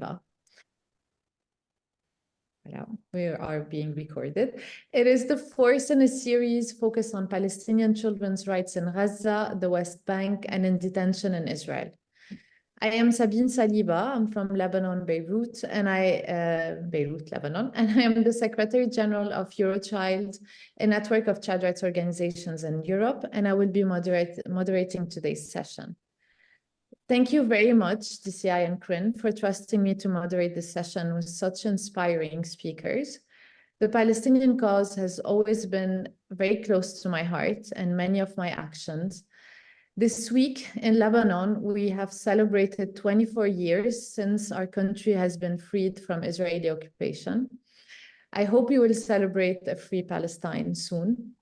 Saliba. We are being recorded. It is the fourth in a series focused on Palestinian children's rights in Gaza, the West Bank, and in detention in Israel. I am Sabine Saliba. I'm from Lebanon, Beirut, Lebanon, and I am the Secretary General of Eurochild, a network of child rights organizations in Europe, and I will be moderating today's session. Thank you very much, DCI and CRIN, for trusting me to moderate this session with such inspiring speakers. The Palestinian cause has always been very close to my heart and many of my actions. This week in Lebanon, we have celebrated 24 years since our country has been freed from Israeli occupation. I hope we will celebrate a free Palestine soon.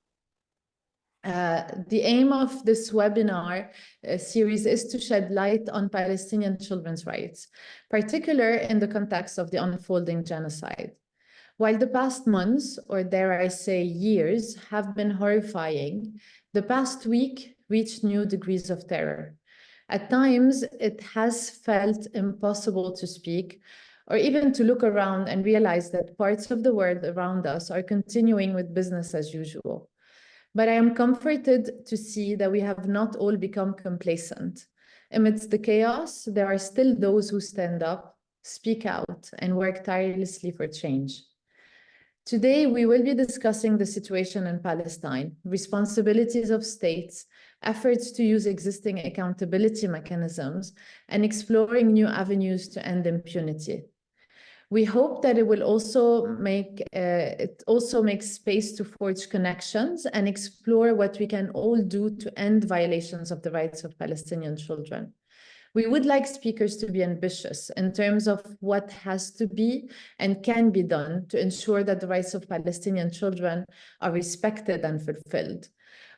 The aim of this webinar series is to shed light on Palestinian children's rights, particularly in the context of the unfolding genocide. While the past months, or dare I say years, have been horrifying, the past week reached new degrees of terror. At times, it has felt impossible to speak or even to look around and realize that parts of the world around us are continuing with business as usual. But I am comforted to see that we have not all become complacent. Amidst the chaos, there are still those who stand up, speak out, and work tirelessly for change. Today, we will be discussing the situation in Palestine, responsibilities of states, efforts to use existing accountability mechanisms, and exploring new avenues to end impunity. We hope that it will also make space to forge connections and explore what we can all do to end violations of the rights of Palestinian children. We would like speakers to be ambitious in terms of what has to be and can be done to ensure that the rights of Palestinian children are respected and fulfilled.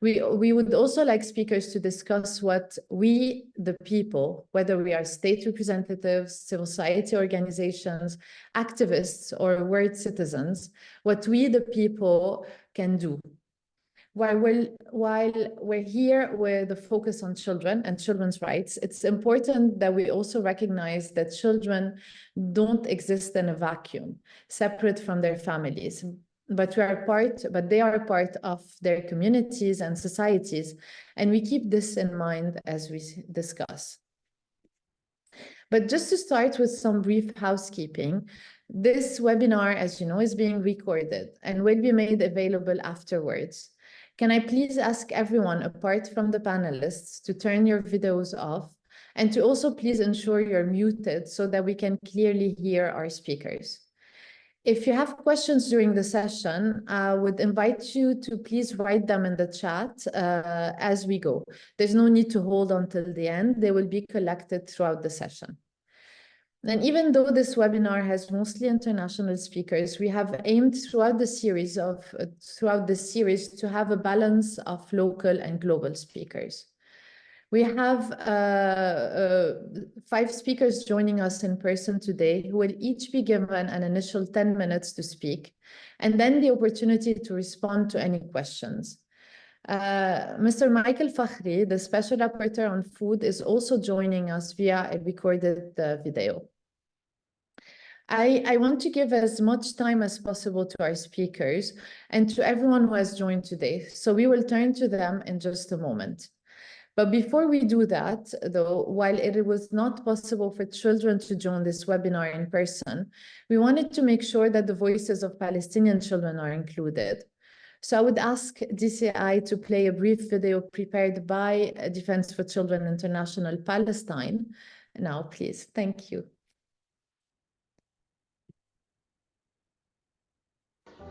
We would also like speakers to discuss what we, the people, whether we are state representatives, civil society organizations, activists, or world citizens, what we, the people, can do. While we're here with the focus on children and children's rights, it's important that we also recognize that children don't exist in a vacuum, separate from their families. But they are a part of their communities and societies, and we keep this in mind as we discuss. But just to start with some brief housekeeping, this webinar, as you know, is being recorded and will be made available afterwards. Can I please ask everyone, apart from the panelists, to turn your videos off and to also please ensure you're muted so that we can clearly hear our speakers. If you have questions during the session, I would invite you to please write them in the chat as we go. There's no need to hold until the end. They will be collected throughout the session. And even though this webinar has mostly international speakers, we have aimed throughout the series to have a balance of local and global speakers. We have 5 speakers joining us in person today who will each be given an initial 10 minutes to speak, and then the opportunity to respond to any questions. Mr. Michael Fakhri, the Special Rapporteur on Food, is also joining us via a recorded video. I want to give as much time as possible to our speakers and to everyone who has joined today, so we will turn to them in just a moment. But before we do that, though, while it was not possible for children to join this webinar in person, we wanted to make sure that the voices of Palestinian children are included. So I would ask DCI to play a brief video prepared by Defense for Children International Palestine. Now, please. Thank you.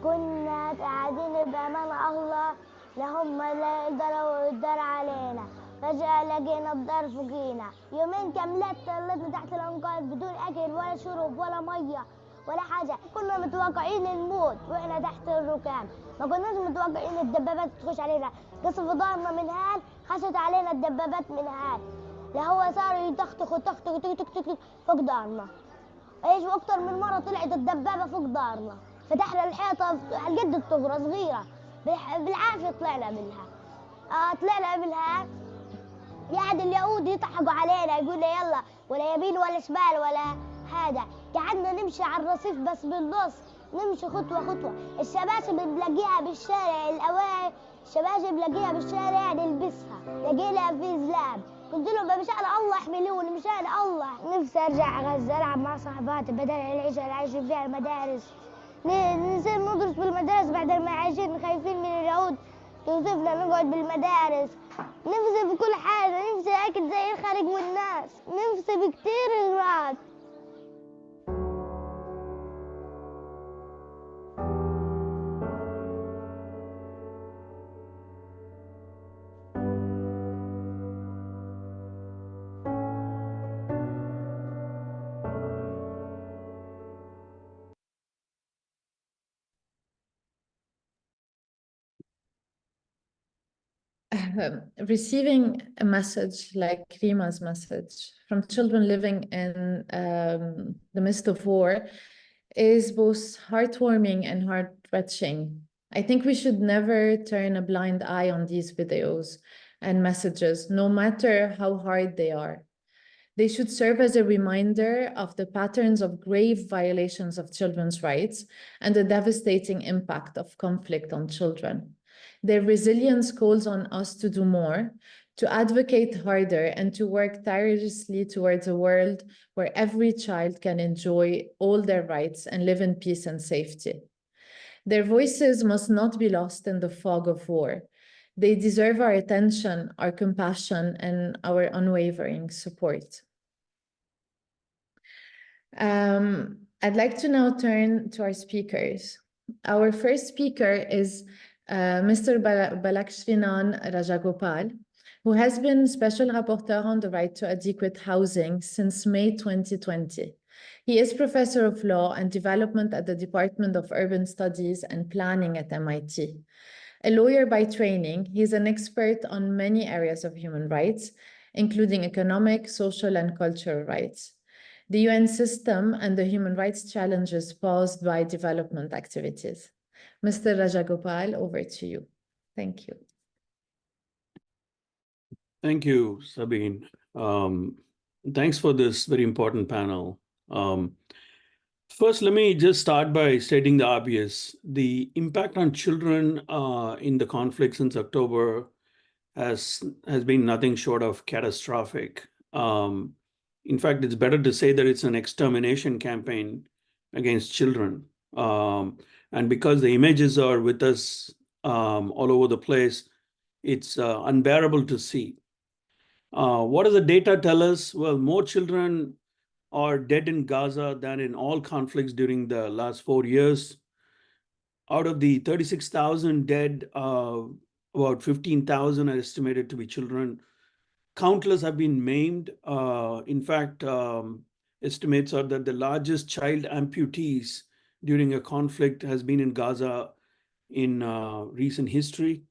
كنا قاعدين بأمان الله لهم لا يقدروا علينا فجأة لقينا الدار فوقينا يومين كاملات طلتنا تحت الأنقاض بدون أكل ولا شرب ولا مية ولا حاجة. كنا متوقعين الموت وإحنا تحت الركام، ما كناش متوقعين الدبابات تخش علينا. قصف ضارنا من هال، خشت علينا الدبابات من هال، لهو صاروا يتخطخوا فوق دارنا. ايش واكتر من مرة طلعت الدبابة فوق دارنا، فتحنا الحيطة على قد الطقرة صغيرة بالعافية طلعنا منها. طلعنا منها قاعد اليهود يضحكوا علينا، يقولوا يلا ولا يمين ولا شمال ولا هذا، قعدنا نمشي على الرصيف بس بالنص، نمشي خطوة خطوة. الشباشب بنلاقيها بالشارع، الأواعي الشباشب بنلاقيها بالشارع نلبسها، لقينا في زلاب. قلت لهم مشان الله احملوني، مشان الله. نفسي ارجع غزة العب مع صاحباتي بدل العيشة اللي عايشين فيها المدارس. نصير ندرس بالمدارس بعد ما عايشين خايفين من اليهود توصفنا نقعد بالمدارس. نفسي في كل حاجة، نفسي اكل زي الخارج والناس، نفسي بكتير اغراض. Receiving a message like Rima's message from children living in the midst of war is both heartwarming and heart-wrenching. I think we should never turn a blind eye on these videos and messages, no matter how hard they are. They should serve as a reminder of the patterns of grave violations of children's rights and the devastating impact of conflict on children. Their resilience calls on us to do more, to advocate harder, and to work tirelessly towards a world where every child can enjoy all their rights and live in peace and safety. Their voices must not be lost in the fog of war. They deserve our attention, our compassion, and our unwavering support. I'd like to now turn to our speakers. Our first speaker is Mr. Balakrishnan Rajagopal, who has been Special Rapporteur on the right to adequate housing since May 2020. He is Professor of Law and Development at the Department of Urban Studies and Planning at MIT. A lawyer by training, he is an expert on many areas of human rights, including economic, social, and cultural rights, the UN system, and the human rights challenges posed by development activities. Mr. Rajagopal, over to you. Thank you. Thank you, Sabine. Thanks for this very important panel. First, let me just start by stating the obvious. The impact on children in the conflict since October has been nothing short of catastrophic. In fact, it's better to say that it's an extermination campaign against children. And because the images are with us all over the place, it's unbearable to see. What does the data tell us? Well, more children are dead in Gaza than in all conflicts during the last 4 years. Out of the 36,000 dead, about 15,000 are estimated to be children. Countless have been maimed. In fact, estimates are that the largest child amputees during a conflict has been in Gaza in recent history.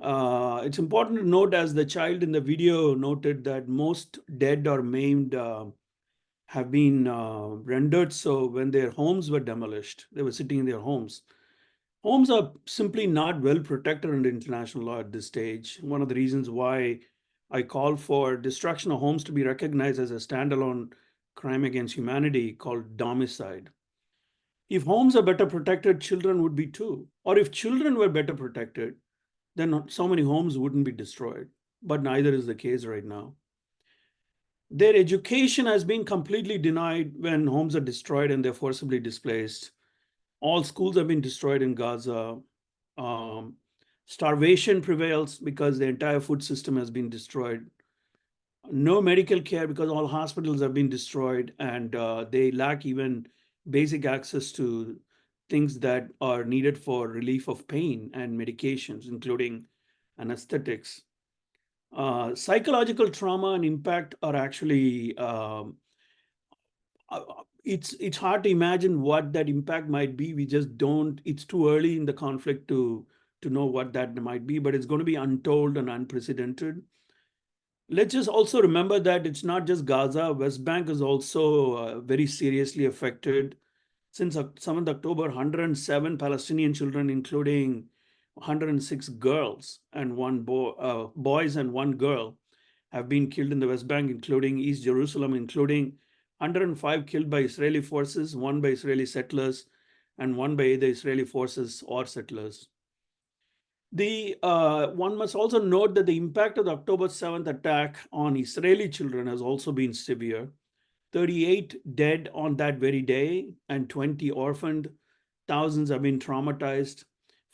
It's important to note, as the child in the video noted, that most dead or maimed have been rendered so when their homes were demolished. They were sitting in their homes. Homes are simply not well protected under international law at this stage. One of the reasons why I call for destruction of homes to be recognized as a standalone crime against humanity called domicide. If homes are better protected, children would be too. Or if children were better protected, then so many homes wouldn't be destroyed. But neither is the case right now. Their education has been completely denied when homes are destroyed and they're forcibly displaced. All schools have been destroyed in Gaza. Starvation prevails because the entire food system has been destroyed. No medical care because all hospitals have been destroyed, and they lack even basic access to things that are needed for relief of pain and medications, including anesthetics. Psychological trauma and impact are actually, it's hard to imagine what that impact might be. We just don't, it's too early in the conflict to know what that might be, but it's going to be untold and unprecedented. Let's just also remember that it's not just Gaza. West Bank is also very seriously affected. Since 7th October, 107 Palestinian children, including 106 girls and one boys and one girl, have been killed in the West Bank, including East Jerusalem, including 105 killed by Israeli forces, 1 by Israeli settlers, and 1 by either Israeli forces or settlers. One must also note that the impact of the October 7th attack on Israeli children has also been severe. 38 dead on that very day and 20 orphaned. Thousands have been traumatized.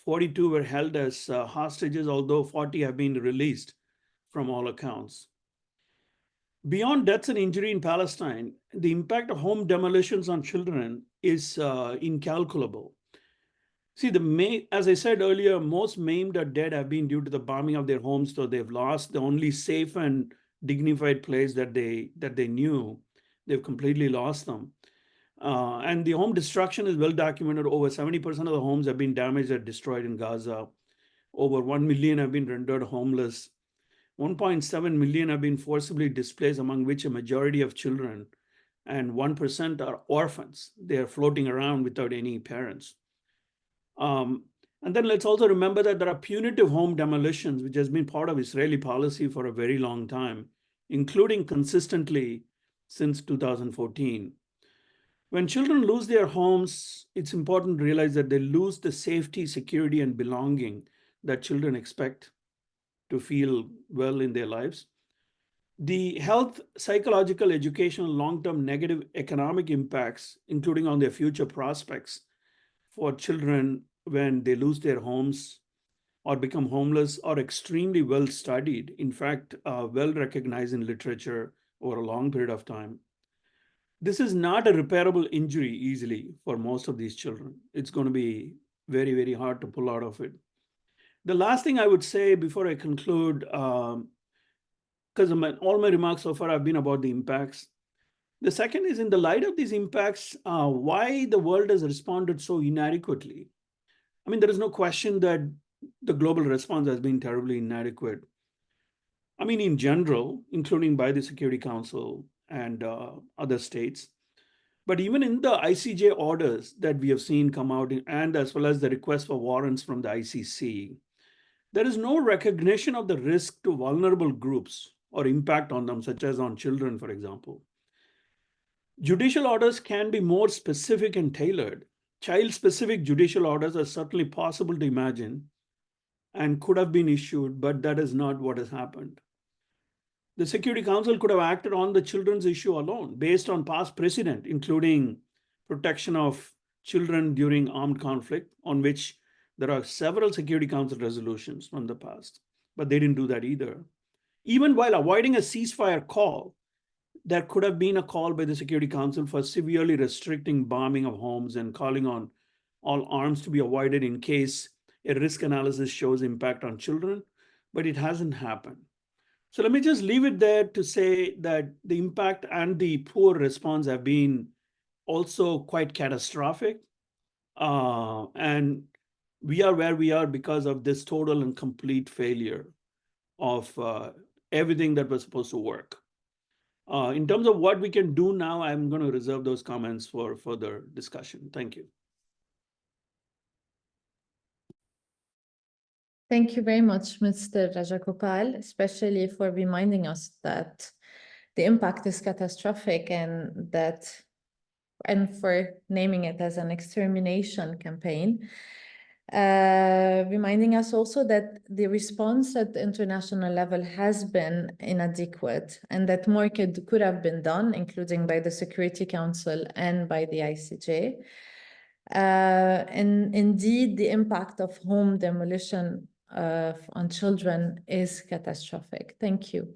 42 were held as hostages, although 40 have been released from all accounts. Beyond deaths and injury in Palestine, the impact of home demolitions on children is incalculable. See, as I said earlier, most maimed or dead have been due to the bombing of their homes, so they've lost the only safe and dignified place that they knew. They've completely lost them. And the home destruction is well documented. Over 70% of the homes have been damaged or destroyed in Gaza. Over 1 million have been rendered homeless. 1.7 million have been forcibly displaced, among which a majority of children, and 1% are orphans. They are floating around without any parents. And then let's also remember that there are punitive home demolitions, which has been part of Israeli policy for a very long time, including consistently since 2014. When children lose their homes, it's important to realize that they lose the safety, security, and belonging that children expect to feel well in their lives. The health, psychological, educational, long-term negative economic impacts, including on their future prospects for children when they lose their homes or become homeless, are extremely well studied. In fact, well recognized in literature over a long period of time. This is not a repairable injury easily for most of these children. It's going to be very, very hard to pull out of it. The last thing I would say before I conclude, because all my remarks so far have been about the impacts. The second is, in the light of these impacts, why the world has responded so inadequately. I mean, there is no question that the global response has been terribly inadequate. I mean, in general, including by the Security Council and other states. But even in the ICJ orders that we have seen come out, and as well as the request for warrants from the ICC, there is no recognition of the risk to vulnerable groups or impact on them, such as on children, for example. Judicial orders can be more specific and tailored. Child-specific judicial orders are certainly possible to imagine and could have been issued, but that is not what has happened. The Security Council could have acted on the children's issue alone, based on past precedent, including protection of children during armed conflict, on which there are several Security Council resolutions from the past, but they didn't do that either. Even while avoiding a ceasefire call, there could have been a call by the Security Council for severely restricting bombing of homes and calling on all arms to be avoided in case a risk analysis shows impact on children, but it hasn't happened. So let me just leave it there to say that the impact and the poor response have been also quite catastrophic. And we are where we are because of this total and complete failure of everything that was supposed to work. In terms of what we can do now, I'm going to reserve those comments for further discussion. Thank you. Thank you very much, Mr. Rajagopal, especially for reminding us that the impact is catastrophic and for naming it as an extermination campaign. Reminding us also that the response at the international level has been inadequate and that more could have been done, including by the Security Council and by the ICJ. And indeed, the impact of home demolition on children is catastrophic. Thank you.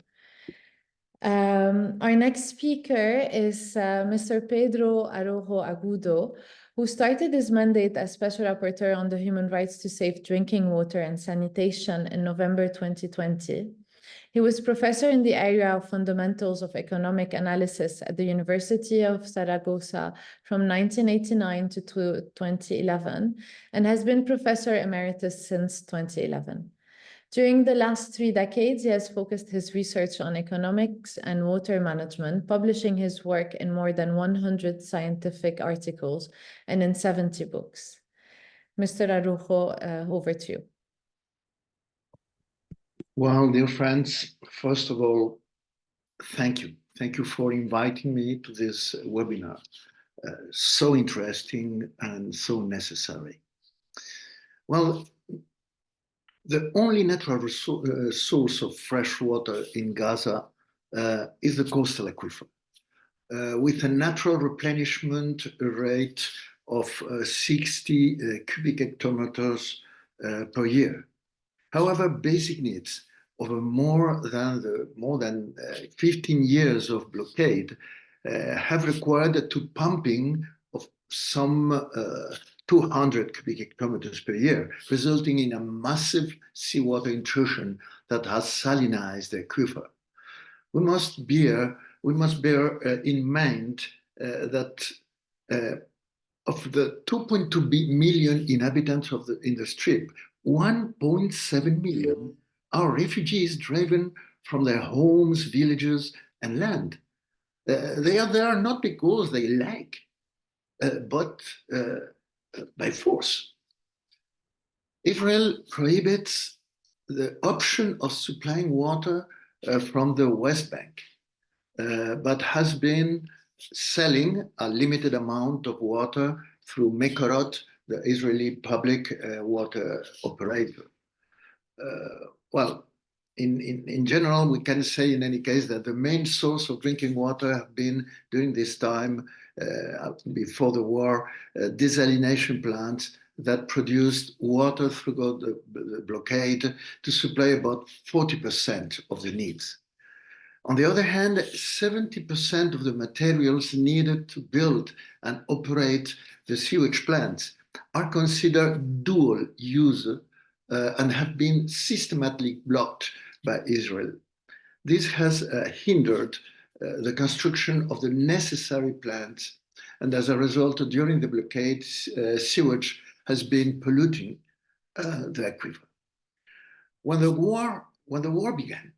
Our next speaker is Mr. Pedro Arrojo-Agudo, who started his mandate as Special Rapporteur on the human rights to safe drinking water and sanitation in November 2020. He was professor in the area of fundamentals of economic analysis at the University of Zaragoza from 1989 to 2011, and has been professor emeritus since 2011. During the last 3 decades, he has focused his research on economics and water management, publishing his work in more than 100 scientific articles and in 70 books. Mr. Arrojo, over to you. Well, dear friends, first of all, thank you. Thank you for inviting me to this webinar. So interesting and so necessary. Well, the only natural source of fresh water in Gaza is the coastal aquifer, with a natural replenishment rate of 60 cubic hectometers per year. However, basic needs over more than 15 years of blockade have required to pumping of some 200 cubic hectometers per year, resulting in a massive seawater intrusion that has salinized the aquifer. We must bear in mind that of the 2.2 million inhabitants in the Strip, 1.7 million are refugees driven from their homes, villages, and land. They are there not because they like, but by force. Israel prohibits the option of supplying water from the West Bank, but has been selling a limited amount of water through Mekorot, the Israeli public water operator. Well, in general, we can say in any case that the main source of drinking water have been during this time, before the war, desalination plants that produced water through the blockade to supply about 40% of the needs. On the other hand, 70% of the materials needed to build and operate the sewage plants are considered dual use and have been systematically blocked by Israel. This has hindered the construction of the necessary plants, and as a result, during the blockade, sewage has been polluting the aquifer. When the war began,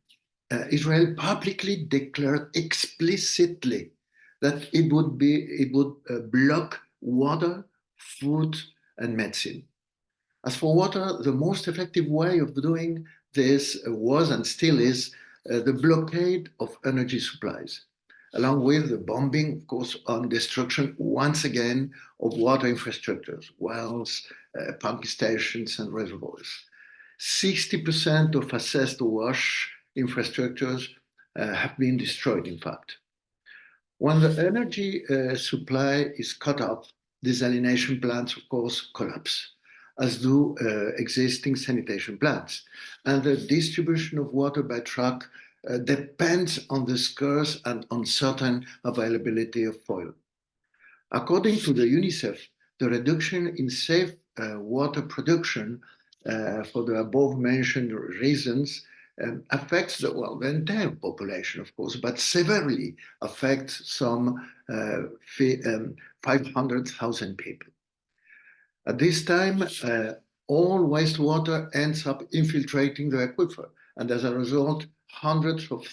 Israel publicly declared explicitly that it would block water, food, and medicine. As for water, the most effective way of doing this was and still is the blockade of energy supplies, along with the bombing, of course, on destruction once again of water infrastructures, wells, pumping stations, and reservoirs. 60% of assessed wash infrastructures have been destroyed, in fact. When the energy supply is cut off, desalination plants, of course, collapse, as do existing sanitation plants. And the distribution of water by truck depends on the scarce and uncertain availability of oil. According to the UNICEF, the reduction in safe water production for the above-mentioned reasons affects the entire population, of course, but severely affects some 500,000 people. At this time, all wastewater ends up infiltrating the aquifer, and as a result, hundreds of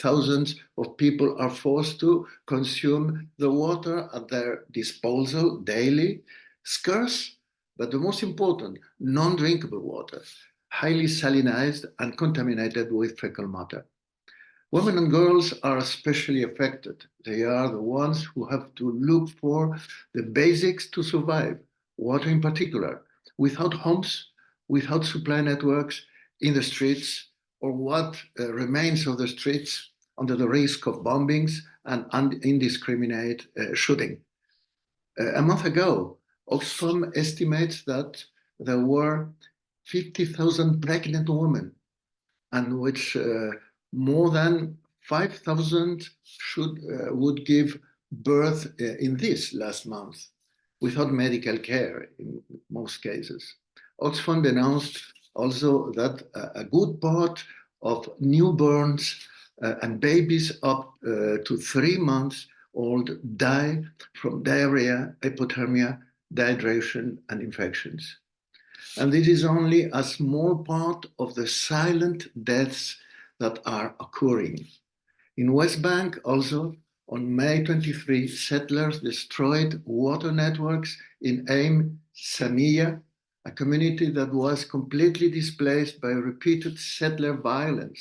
thousands of people are forced to consume the water at their disposal daily, scarce, but the most important, non-drinkable water, highly salinized and contaminated with fecal matter. Women and girls are especially affected. They are the ones who have to look for the basics to survive, water in particular, without homes, without supply networks, in the streets, or what remains of the streets under the risk of bombings and indiscriminate shooting. A month ago, Oxfam estimates that there were 50,000 pregnant women, and which more than 5,000 would give birth in this last month without medical care in most cases. Oxfam announced also that a good part of newborns and babies up to 3 months old die from diarrhea, hypothermia, dehydration, and infections. And this is only a small part of the silent deaths that are occurring. In West Bank also, on May 23, settlers destroyed water networks in Ain Samiya, a community that was completely displaced by repeated settler violence.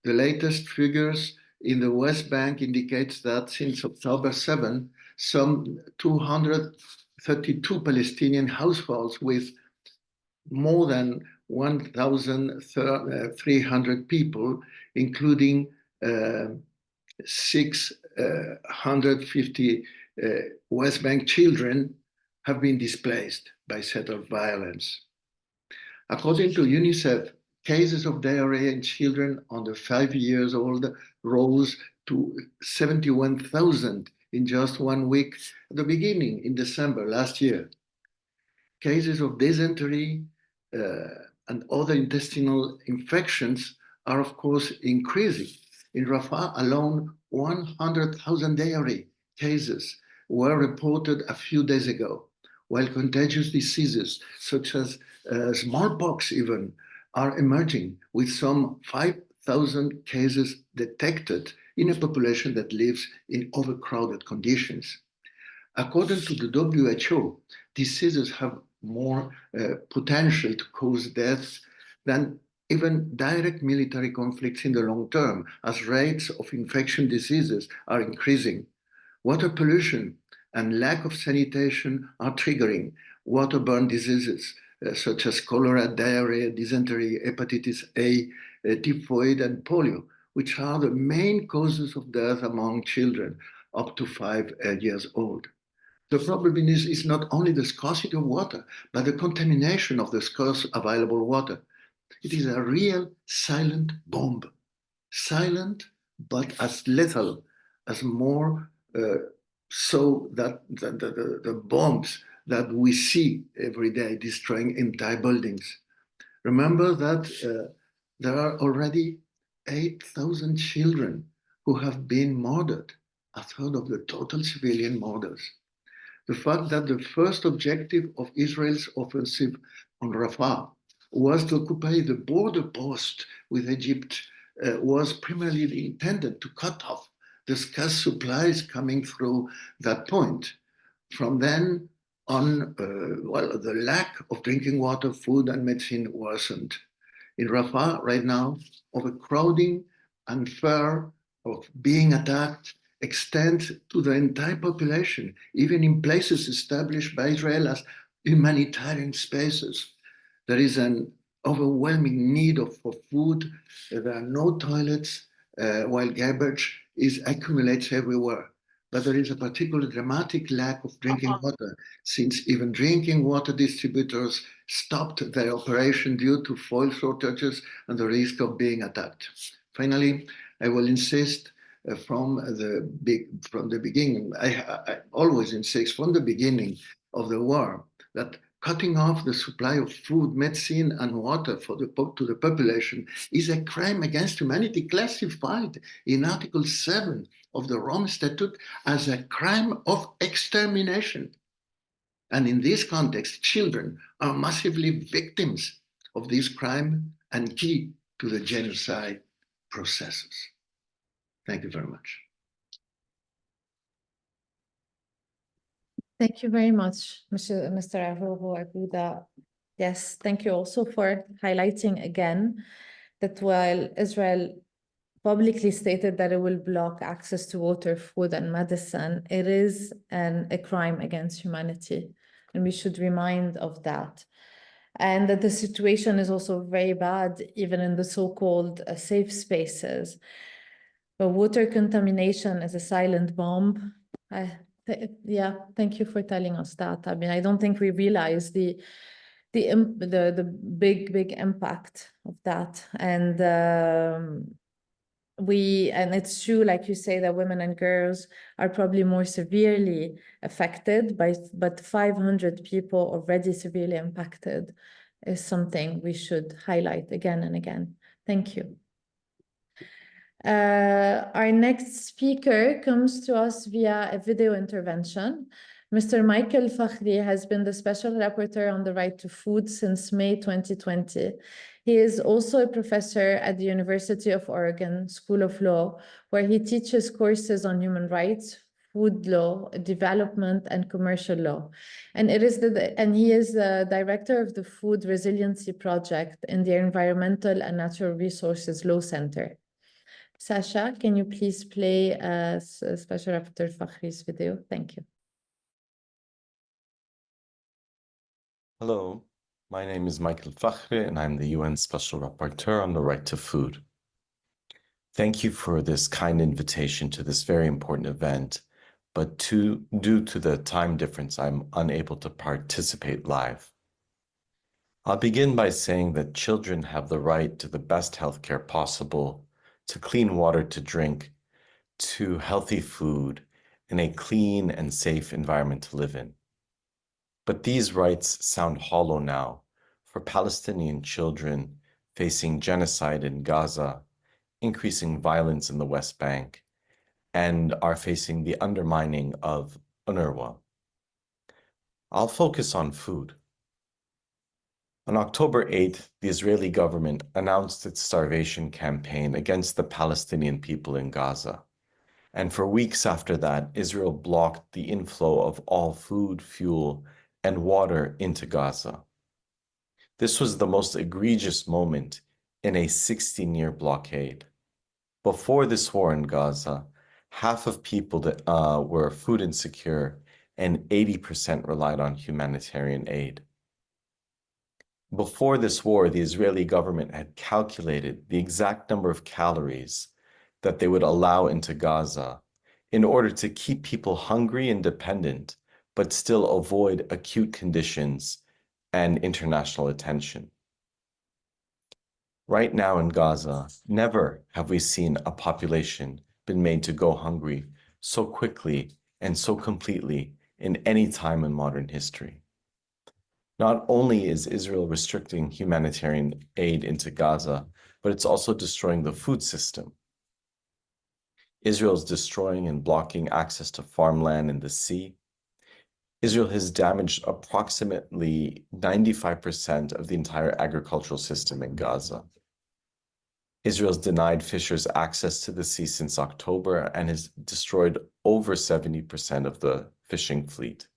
The latest figures in the West Bank indicates that since October 7, some 232 Palestinian households with more than 1,300 people, including 650 West Bank children, have been displaced by settled violence. According to UNICEF, cases of diarrhea in children under 5 years old rose to 71,000 in just 1 week at the beginning in December last year. Cases of dysentery and other intestinal infections are, of course, increasing. In Rafah alone, 100,000 diarrhea cases were reported a few days ago, while contagious diseases such as smallpox even are emerging, with some 5,000 cases detected in a population that lives in overcrowded conditions. According to the WHO, diseases have more potential to cause deaths than even direct military conflicts in the long term, as rates of infection diseases are increasing. Water pollution and lack of sanitation are triggering waterborne diseases such as cholera, diarrhea, dysentery, hepatitis A, typhoid, and polio, which are the main causes of death among children up to 5 years old. The problem is not only the scarcity of water, but the contamination of the scarce available water. It is a real silent bomb. Silent, but as lethal, as more so that the bombs that we see every day destroying entire buildings. Remember that there are already 8,000 children who have been murdered, a third of the total civilian murders. The fact that the first objective of Israel's offensive on Rafah was to occupy the border post with Egypt was primarily intended to cut off the scarce supplies coming through that point. From then on, the lack of drinking water, food, and medicine worsened. In Rafah right now, overcrowding and fear of being attacked extends to the entire population, even in places established by Israel as humanitarian spaces. There is an overwhelming need for food. There are no toilets, while garbage accumulates everywhere. But there is a particularly dramatic lack of drinking water, since even drinking water distributors stopped their operation due to fuel shortages and the risk of being attacked. Finally, I will insist from the beginning, I always insist from the beginning of the war that cutting off the supply of food, medicine, and water to the population is a crime against humanity, classified in Article 7 of the Rome Statute as a crime of extermination. And in this context, children are massively victims of this crime and key to the genocide processes. Thank you very much. Thank you very much, Mr. Arrojo-Agudo. Yes, thank you also for highlighting again that while Israel publicly stated that it will block access to water, food, and medicine, it is a crime against humanity, and we should remind of that. And that the situation is also very bad, even in the so-called safe spaces. But water contamination is a silent bomb. Yeah, thank you for telling us that. I mean, I don't think we realize the big impact of that. And it's true, like you say, that women and girls are probably more severely affected, but 500 people already severely impacted is something we should highlight again and again. Thank you. Our next speaker comes to us via a video intervention. Mr. Michael Fakhri has been the Special Rapporteur on the right to food since May 2020. He is also a professor at the University of Oregon School of Law, where he teaches courses on human rights, food law, development, and commercial law. And he is the director of the Food Resiliency Project in the Environmental and Natural Resources Law Center. Sasha, can you please play Special Rapporteur Fakhri's video? Thank you. Hello, my name is Michael Fakhri, and I'm the UN Special Rapporteur on the right to food. Thank you for this kind invitation to this very important event, but due to the time difference, I'm unable to participate live. I'll begin by saying that children have the right to the best healthcare possible, to clean water to drink, to healthy food, and a clean and safe environment to live in. But these rights sound hollow now for Palestinian children facing genocide in Gaza, increasing violence in the West Bank, and are facing the undermining of UNRWA. I'll focus on food. On October 8th, the Israeli government announced its starvation campaign against the Palestinian people in Gaza. And for weeks after that, Israel blocked the inflow of all food, fuel, and water into Gaza. This was the most egregious moment in a 16-year blockade. Before this war in Gaza, half of people that were food insecure and 80% relied on humanitarian aid. Before this war, the Israeli government had calculated the exact number of calories that they would allow into Gaza in order to keep people hungry and dependent, but still avoid acute conditions and international attention. Right now in Gaza, never have we seen a population been made to go hungry so quickly and so completely in any time in modern history. Not only is Israel restricting humanitarian aid into Gaza, but it's also destroying the food system. Israel is destroying and blocking access to farmland and the sea. Israel has damaged approximately 95% of the entire agricultural system in Gaza. Israel's denied fishers access to the sea since October and has destroyed over 70% of the fishing fleet.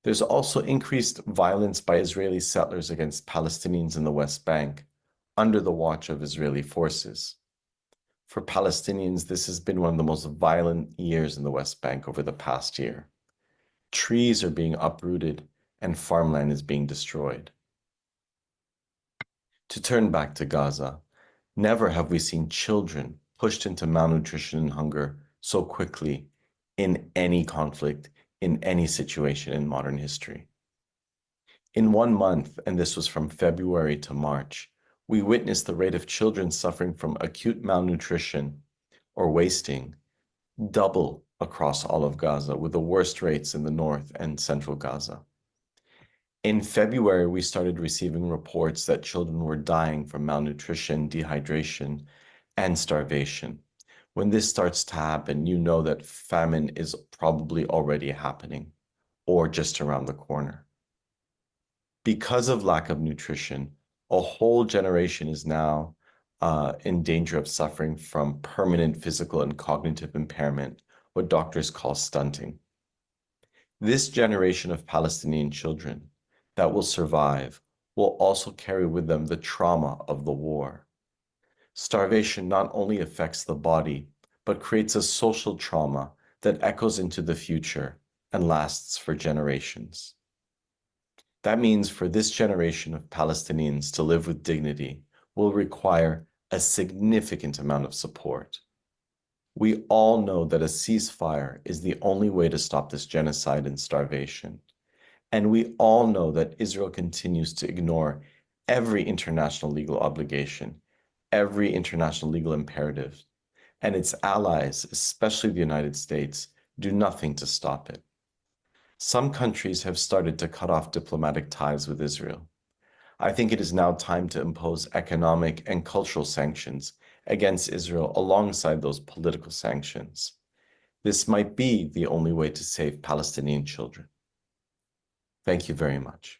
There's also increased violence by Israeli settlers against Palestinians in the West Bank under the watch of Israeli forces. For Palestinians, this has been one of the most violent years in the West Bank over the past year. Trees are being uprooted and farmland is being destroyed. To turn back to Gaza, never have we seen children pushed into malnutrition and hunger so quickly in any conflict, in any situation in modern history. In 1 month, and this was from February to March, we witnessed the rate of children suffering from acute malnutrition or wasting double across all of Gaza, with the worst rates in the north and central Gaza. In February, we started receiving reports that children were dying from malnutrition, dehydration, and starvation. When this starts to happen, you know that famine is probably already happening or just around the corner. Because of lack of nutrition, a whole generation is now in danger of suffering from permanent physical and cognitive impairment, what doctors call stunting. This generation of Palestinian children that will survive will also carry with them the trauma of the war. Starvation not only affects the body, but creates a social trauma that echoes into the future and lasts for generations. That means for this generation of Palestinians to live with dignity will require a significant amount of support. We all know that a ceasefire is the only way to stop this genocide and starvation. And we all know that Israel continues to ignore every international legal obligation, every international legal imperative, and its allies, especially the United States, do nothing to stop it. Some countries have started to cut off diplomatic ties with Israel. I think it is now time to impose economic and cultural sanctions against Israel alongside those political sanctions. This might be the only way to save Palestinian children. Thank you very much.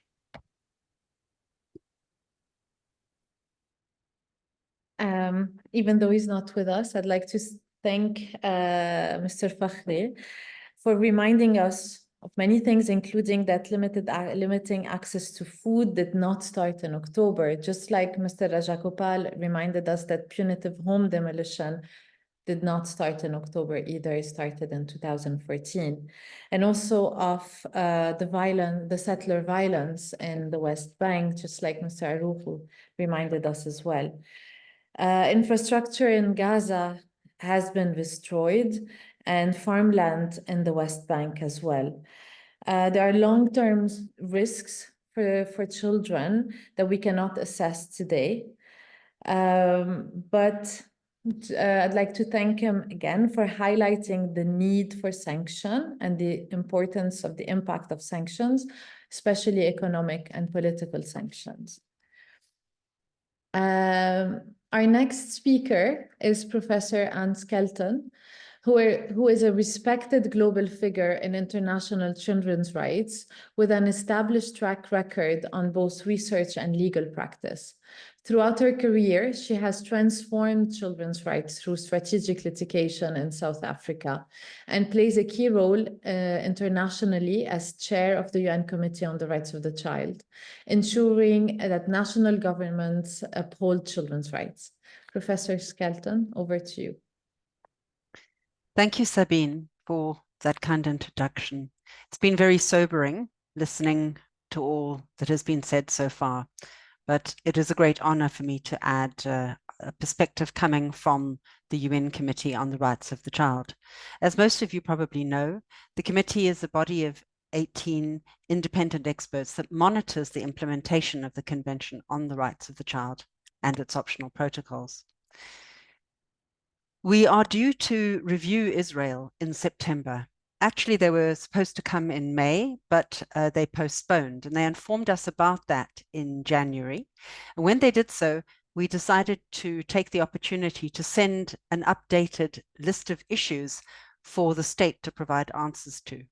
Even though he's not with us, I'd like to thank Mr. Fakhri for reminding us of many things, including that limiting access to food did not start in October, just like Mr. Rajagopal reminded us that punitive home demolition did not start in October either, it started in 2014. And also of the settler violence in the West Bank, just like Mr. Arrojo reminded us as well. Infrastructure in Gaza has been destroyed, and farmland in the West Bank as well. There are long-term risks for children that we cannot assess today. But I'd like to thank him again for highlighting the need for sanction and the importance of the impact of sanctions, especially economic and political sanctions. Our next speaker is Professor Anne Skelton, who is a respected global figure in international children's rights with an established track record on both research and legal practice. Throughout her career, she has transformed children's rights through strategic litigation in South Africa and plays a key role internationally as chair of the UN Committee on the Rights of the Child, ensuring that national governments uphold children's rights. Professor Skelton, over to you. Thank you, Sabine, for that kind introduction. It's been very sobering listening to all that has been said so far, but it is a great honor for me to add a perspective coming from the UN Committee on the Rights of the Child. As most of you probably know, the committee is a body of 18 independent experts that monitors the implementation of the Convention on the Rights of the Child and its optional protocols. We are due to review Israel in September. Actually, they were supposed to come in May, but they postponed, and they informed us about that in January. And when they did so, we decided to take the opportunity to send an updated list of issues for the state to provide answers to.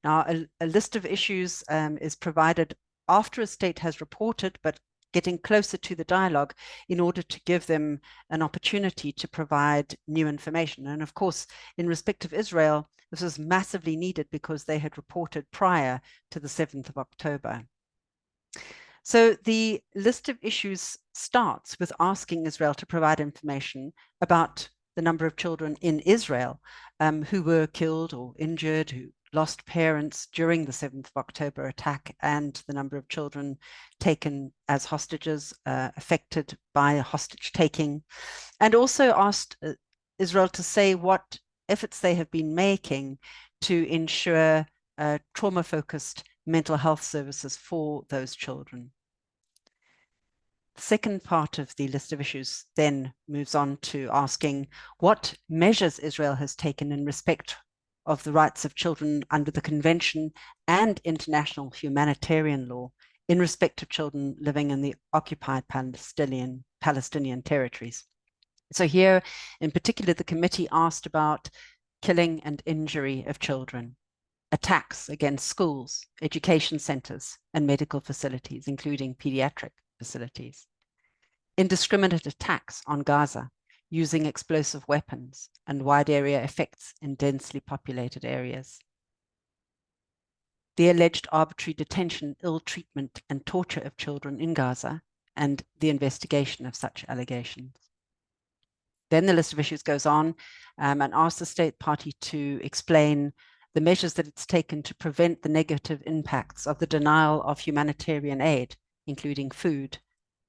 Now, a list of issues is provided after a state has reported, but getting closer to the dialogue in order to give them an opportunity to provide new information. And of course, in respect of Israel, this was massively needed because they had reported prior to the 7th of October. So the list of issues starts with asking Israel to provide information about the number of children in Israel who were killed or injured, who lost parents during the 7th of October attack, and the number of children taken as hostages affected by a hostage taking, and also asked Israel to say what efforts they have been making to ensure trauma-focused mental health services for those children. The second part of the list of issues then moves on to asking what measures Israel has taken in respect of the rights of children under the Convention and international humanitarian law in respect of children living in the occupied Palestinian territories. So here, in particular, the committee asked about killing and injury of children, attacks against schools, education centers, and medical facilities, including pediatric facilities, indiscriminate attacks on Gaza, using explosive weapons and wide area effects in densely populated areas. The alleged arbitrary detention, ill treatment, and torture of children in Gaza, and the investigation of such allegations. Then the list of issues goes on and asks the state party to explain the measures that it's taken to prevent the negative impacts of the denial of humanitarian aid, including food,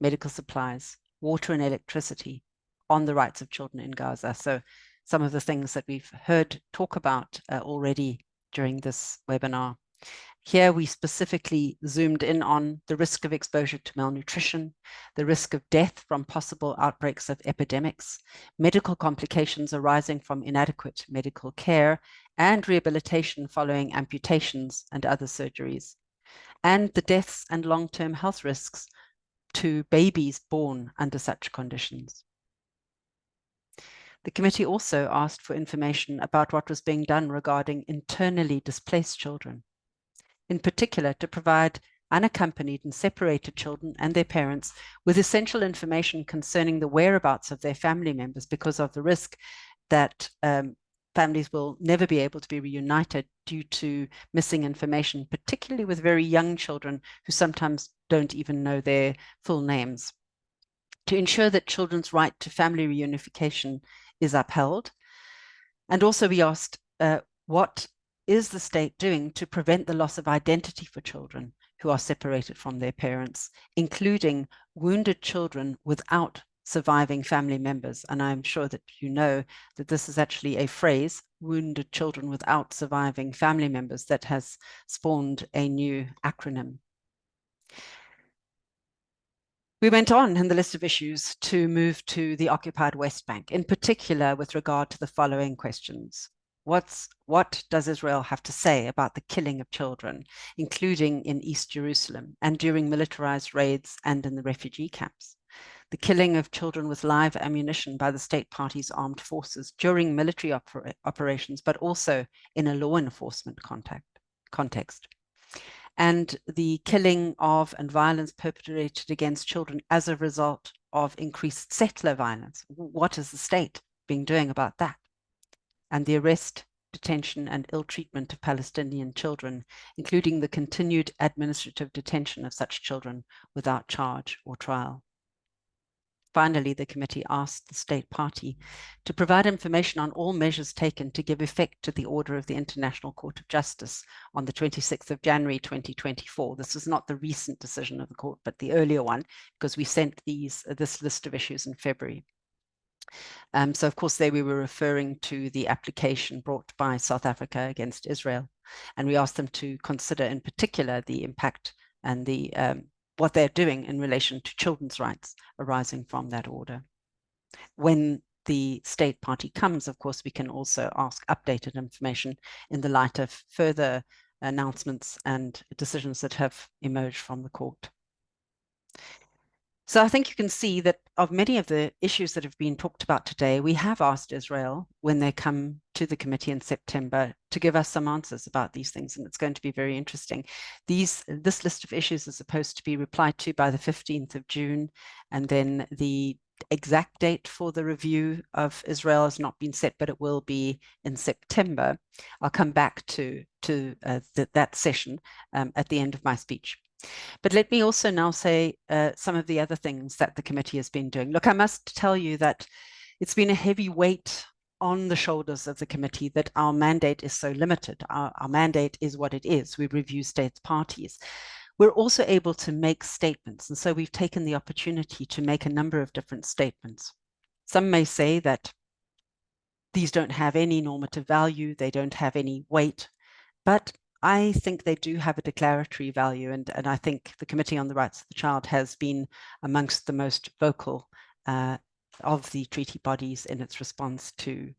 medical supplies, water and electricity, on the rights of children in Gaza. So some of the things that we've heard talk about already during this webinar. Here we specifically zoomed in on the risk of exposure to malnutrition, the risk of death from possible outbreaks of epidemics, medical complications arising from inadequate medical care, and rehabilitation following amputations and other surgeries, and the deaths and long-term health risks to babies born under such conditions. The committee also asked for information about what was being done regarding internally displaced children, in particular to provide unaccompanied and separated children and their parents with essential information concerning the whereabouts of their family members because of the risk that families will never be able to be reunited due to missing information, particularly with very young children who sometimes don't even know their full names. To ensure that children's right to family reunification is upheld. And also we asked, what is the state doing to prevent the loss of identity for children who are separated from their parents, including wounded children without surviving family members? And I'm sure that you know that this is actually a phrase, wounded children without surviving family members, that has spawned a new acronym. We went on in the list of issues to move to the occupied West Bank, in particular with regard to the following questions. What does Israel have to say about the killing of children, including in East Jerusalem and during militarized raids and in the refugee camps? The killing of children with live ammunition by the state party's armed forces during military operations, but also in a law enforcement context. And the killing of and violence perpetrated against children as a result of increased settler violence. What is the state doing about that? And the arrest, detention, and ill treatment of Palestinian children, including the continued administrative detention of such children without charge or trial. Finally, the committee asked the state party to provide information on all measures taken to give effect to the order of the International Court of Justice on the 26th of January 2024. This is not the recent decision of the court, but the earlier one, because we sent this list of issues in February. So of course there we were referring to the application brought by South Africa against Israel. And we asked them to consider in particular the impact and the what they're doing in relation to children's rights arising from that order. When the state party comes, of course, we can also ask updated information in the light of further announcements and decisions that have emerged from the court. So I think you can see that of many of the issues that have been talked about today, we have asked Israel when they come to the committee in September to give us some answers about these things, and it's going to be very interesting. This list of issues is supposed to be replied to by the 15th of June, and then the exact date for the review of Israel has not been set, but it will be in September. I'll come back to that session at the end of my speech. But let me also now say some of the other things that the committee has been doing. Look, I must tell you that it's been a heavy weight on the shoulders of the committee that our mandate is so limited. Our mandate is what it is. We review states parties. We're also able to make statements. And so we've taken the opportunity to make a number of different statements. Some may say that these don't have any normative value. They don't have any weight. But I think they do have a declaratory value, and I think the Committee on the Rights of the Child has been amongst the most vocal of the treaty bodies in its response to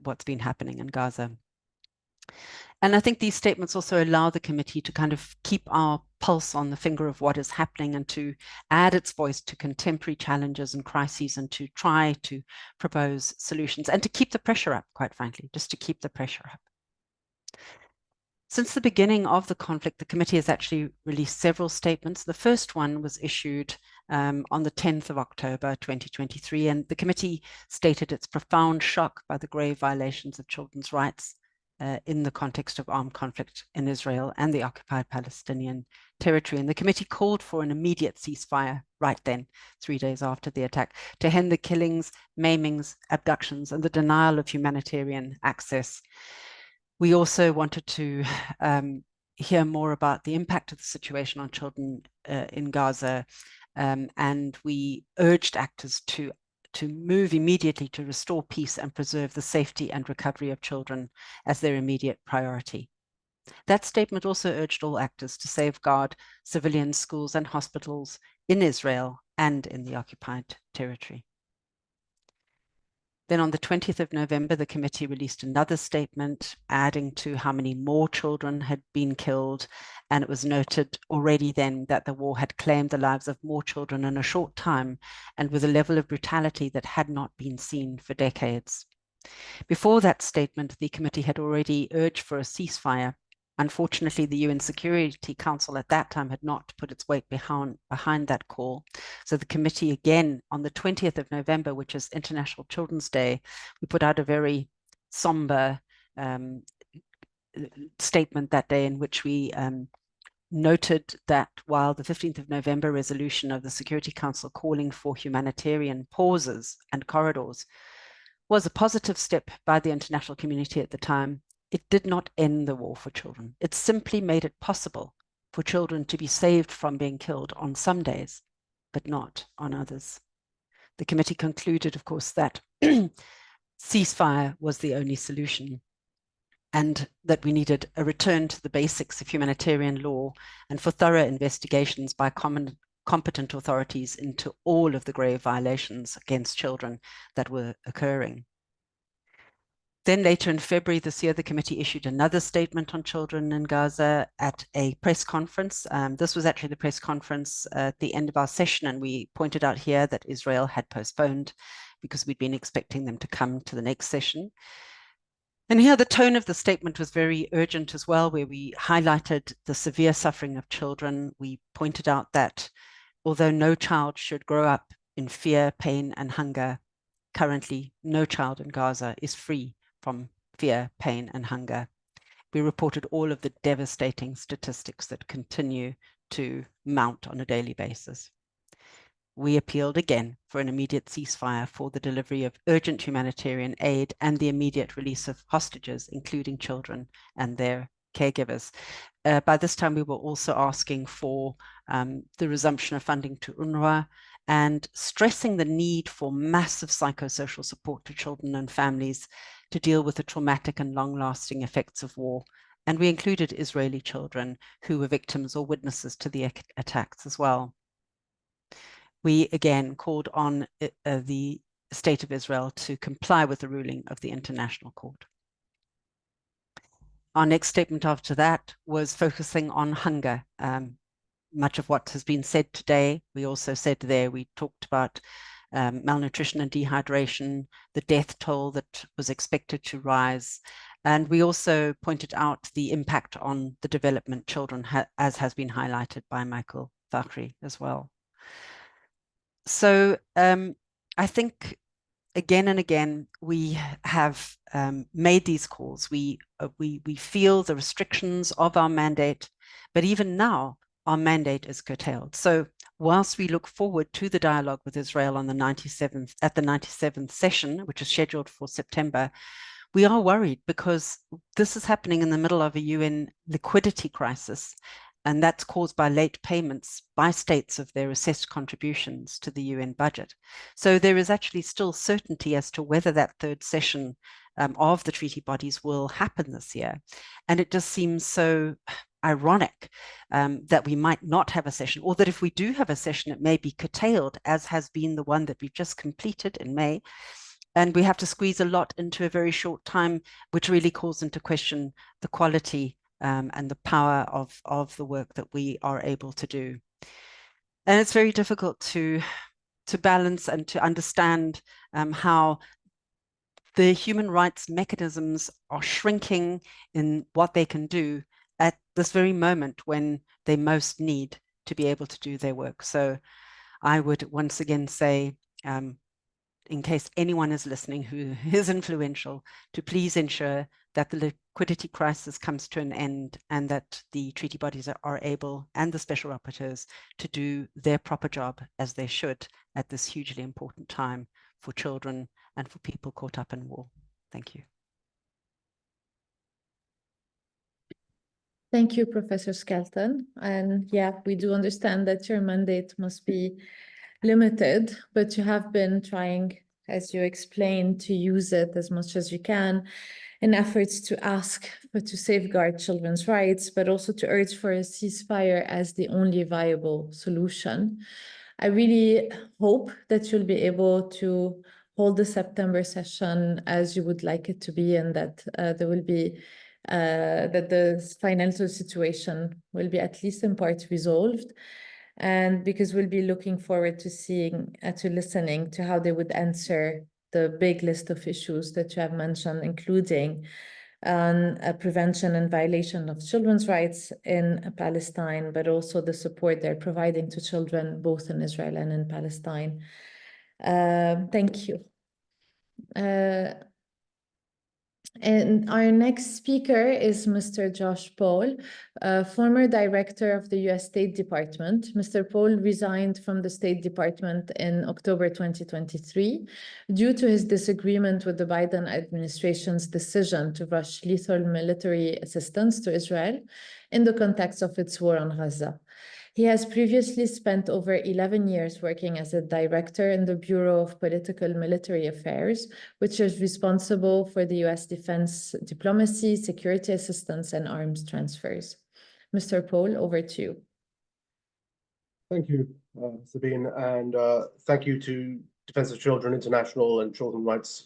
what's been happening in Gaza. And I think these statements also allow the committee to kind of keep our pulse on the finger of what is happening and to add its voice to contemporary challenges and crises and to try to propose solutions and to keep the pressure up, quite frankly, just to keep the pressure up. Since the beginning of the conflict, the committee has actually released several statements. The first one was issued on the 10th of October 2023, and the committee stated its profound shock by the grave violations of children's rights in the context of armed conflict in Israel and the occupied Palestinian territory. And the committee called for an immediate ceasefire right then, 3 days after the attack, to end the killings, maimings, abductions, and the denial of humanitarian access. We also wanted to hear more about the impact of the situation on children in Gaza, and we urged actors to move immediately to restore peace and preserve the safety and recovery of children as their immediate priority. That statement also urged all actors to safeguard civilian schools and hospitals in Israel and in the occupied territory. Then on the 20th of November, the committee released another statement adding to how many more children had been killed. And it was noted already then that the war had claimed the lives of more children in a short time and with a level of brutality that had not been seen for decades. Before that statement, the committee had already urged for a ceasefire. Unfortunately, the UN Security Council at that time had not put its weight behind that call. So the committee again on the 20th of November, which is International Children's Day, we put out a very somber statement that day, in which we noted that while the 15th of November resolution of the Security Council calling for humanitarian pauses and corridors was a positive step by the international community at the time, it did not end the war for children. It simply made it possible for children to be saved from being killed on some days, but not on others. The committee concluded, of course, that ceasefire was the only solution, and that we needed a return to the basics of humanitarian law and for thorough investigations by competent authorities into all of the grave violations against children that were occurring. Then later in February this year, the committee issued another statement on children in Gaza at a press conference. This was actually the press conference at the end of our session, and we pointed out here that Israel had postponed because we'd been expecting them to come to the next session. And here the tone of the statement was very urgent as well, where we highlighted the severe suffering of children. We pointed out that although no child should grow up in fear, pain, and hunger, currently no child in Gaza is free from fear, pain, and hunger. We reported all of the devastating statistics that continue to mount on a daily basis. We appealed again for an immediate ceasefire, for the delivery of urgent humanitarian aid, and the immediate release of hostages, including children and their caregivers. By this time, we were also asking for the resumption of funding to UNRWA and stressing the need for massive psychosocial support to children and families to deal with the traumatic and long-lasting effects of war. And we included Israeli children who were victims or witnesses to the attacks as well. We again called on the State of Israel to comply with the ruling of the International Court. Our next statement after that was focusing on hunger. Much of what has been said today, we also said there, we talked about malnutrition and dehydration, the death toll that was expected to rise. And we also pointed out the impact on the development children, as has been highlighted by Michael Fakhri as well. So I think again and again, we have made these calls. We feel the restrictions of our mandate, but even now, our mandate is curtailed. So whilst we look forward to the dialogue with Israel on the 97th session, which is scheduled for September, we are worried because this is happening in the middle of a UN liquidity crisis, and that's caused by late payments by states of their assessed contributions to the UN budget. So there is actually still certainty as to whether that third session of the treaty bodies will happen this year. And it just seems so ironic that we might not have a session, or that if we do have a session, it may be curtailed, as has been the one that we've just completed in May. And we have to squeeze a lot into a very short time, which really calls into question the quality and the power of the work that we are able to do. And it's very difficult to balance and to understand how the human rights mechanisms are shrinking in what they can do at this very moment when they most need to be able to do their work. So I would once again say, in case anyone is listening who is influential, to please ensure that the liquidity crisis comes to an end and that the treaty bodies are able, and the special rapporteurs, to do their proper job as they should at this hugely important time for children and for people caught up in war. Thank you. Thank you, Professor Skelton. And yeah, we do understand that your mandate must be limited, but you have been trying, as you explained, to use it as much as you can in efforts to ask to safeguard children's rights, but also to urge for a ceasefire as the only viable solution. I really hope that you'll be able to hold the September session as you would like it to be, and that there will be that the financial situation will be at least in part resolved. And because we'll be looking forward to seeing, to listening to how they would answer the big list of issues that you have mentioned, including prevention and violation of children's rights in Palestine, but also the support they're providing to children both in Israel and in Palestine. Thank you. And our next speaker is Mr. Josh Paul, former director of the US State Department. Mr. Paul resigned from the State Department in October 2023 due to his disagreement with the Biden administration's decision to rush lethal military assistance to Israel in the context of its war on Gaza. He has previously spent over 11 years working as a director in the Bureau of Political Military Affairs, which is responsible for the US defense diplomacy, security assistance, and arms transfers. Mr. Paul, over to you. Thank you, Sabine, and thank you to Defense of Children International and Child Rights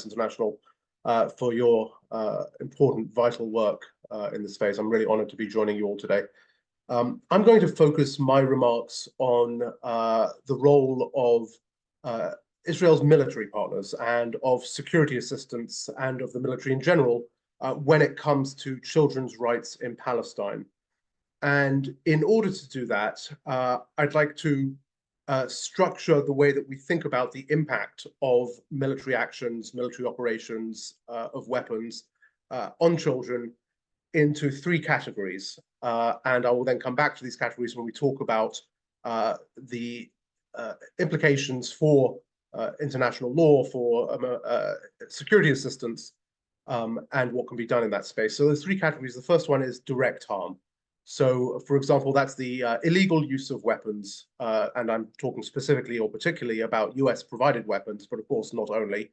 International for your important, vital work in this phase. I'm really honored to be joining you all today. I'm going to focus my remarks on the role of Israel's military partners and of security assistance and of the military in general when it comes to children's rights in Palestine. And in order to do that, I'd like to structure the way that we think about the impact of military actions, military operations, of weapons on children into three categories. And I will then come back to these categories when we talk about the implications for international law, for security assistance, and what can be done in that space. So there's three categories. The first one is direct harm. So, for example, that's the illegal use of weapons, and I'm talking specifically or particularly about US-provided weapons, but of course not only,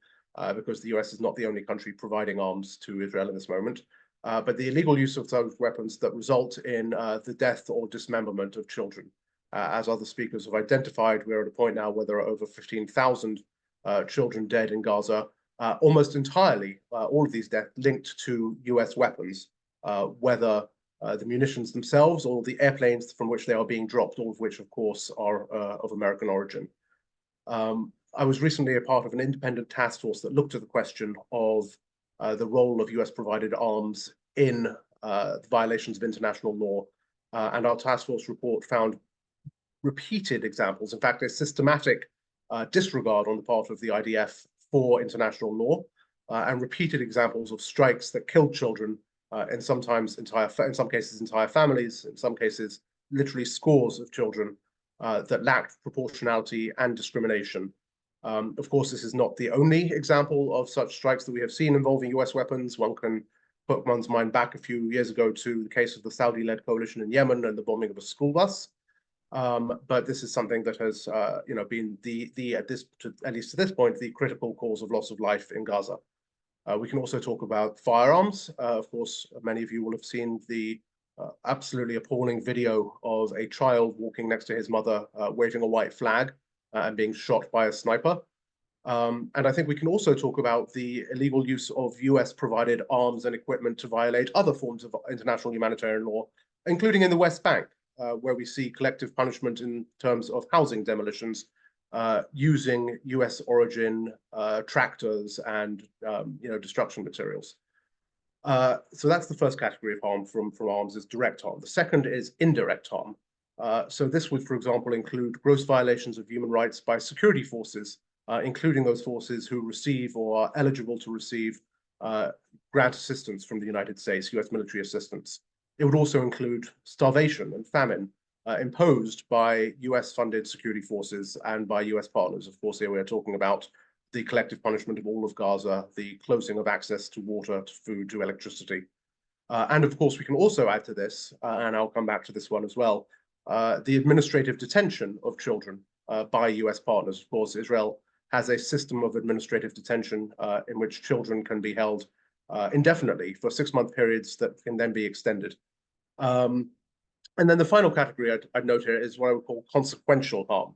because the US is not the only country providing arms to Israel in this moment. But the illegal use of those weapons that result in the death or dismemberment of children. As other speakers have identified, we're at a point now where there are over 15,000 children dead in Gaza, almost entirely, all of these deaths linked to US weapons, whether the munitions themselves or the airplanes from which they are being dropped, all of which, of course, are of American origin. I was recently a part of an independent task force that looked at the question of the role of US-provided arms in violations of international law. And our task force report found repeated examples, in fact, a systematic disregard on the part of the IDF for international law, and repeated examples of strikes that killed children, in some cases entire families, in some cases literally scores of children, that lacked proportionality and discrimination. Of course, this is not the only example of such strikes that we have seen involving US weapons. One can put one's mind back a few years ago to the case of the Saudi-led coalition in Yemen and the bombing of a school bus. But this is something that has, been at least to this point, the critical cause of loss of life in Gaza. We can also talk about firearms. Of course, many of you will have seen the absolutely appalling video of a child walking next to his mother, waving a white flag and being shot by a sniper. And I think we can also talk about the illegal use of US-provided arms and equipment to violate other forms of international humanitarian law, including in the West Bank, where we see collective punishment in terms of housing demolitions, using US origin tractors and destruction materials. So that's the first category of harm from arms, is direct harm. The second is indirect harm. So this would, for example, include gross violations of human rights by security forces, including those forces who receive or are eligible to receive grant assistance from the United States, US military assistance. It would also include starvation and famine imposed by US-funded security forces and by US partners. Of course, here we are talking about the collective punishment of all of Gaza, the closing of access to water, to food, to electricity. And of course, we can also add to this, and I'll come back to this one as well, the administrative detention of children by US partners. Of course, Israel has a system of administrative detention in which children can be held indefinitely for 6-month periods that can then be extended. And then the final category I'd note here is what I would call consequential harm.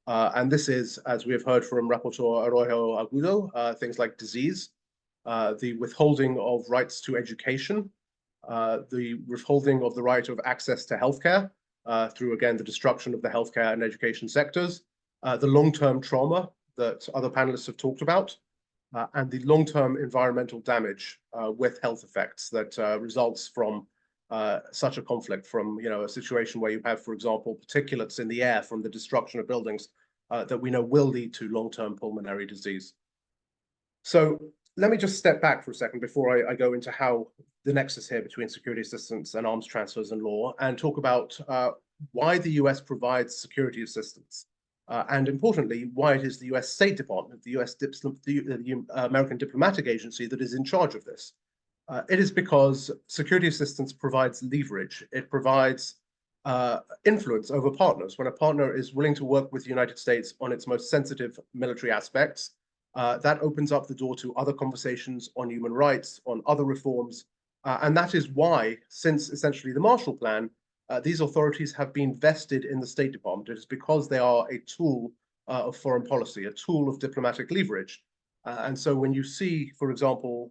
And this is, as we have heard from Rapporteur Arrojo-Agudo, things like disease, the withholding of rights to education, the withholding of the right of access to healthcare through, again, the destruction of the healthcare and education sectors, the long-term trauma that other panelists have talked about, and the long-term environmental damage with health effects that results from such a conflict, from a situation where you have, for example, particulates in the air from the destruction of buildings that we know will lead to long-term pulmonary disease. So let me just step back for a second before I go into how the nexus here between security assistance and arms transfers and law, and talk about why the US provides security assistance. And importantly, why it is the US State Department, the American diplomatic agency that is in charge of this. It is because security assistance provides leverage. It provides influence over partners. When a partner is willing to work with the United States on its most sensitive military aspects, that opens up the door to other conversations on human rights, on other reforms. And that is why, since essentially the Marshall Plan, these authorities have been vested in the State Department. It is because they are a tool of foreign policy, a tool of diplomatic leverage. And so when you see, for example,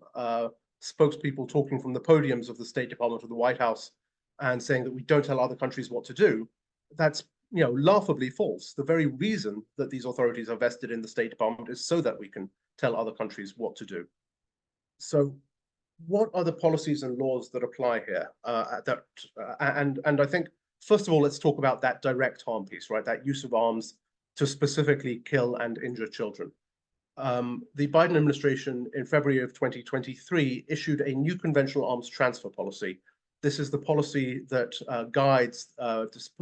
spokespeople talking from the podiums of the State Department or the White House and saying that we don't tell other countries what to do, that's laughably false. The very reason that these authorities are vested in the State Department is so that we can tell other countries what to do. So what are the policies and laws that apply here? And I think, first of all, let's talk about that direct harm piece, right? That use of arms to specifically kill and injure children. The Biden administration in February of 2023 issued a new conventional arms transfer policy. This is the policy that guides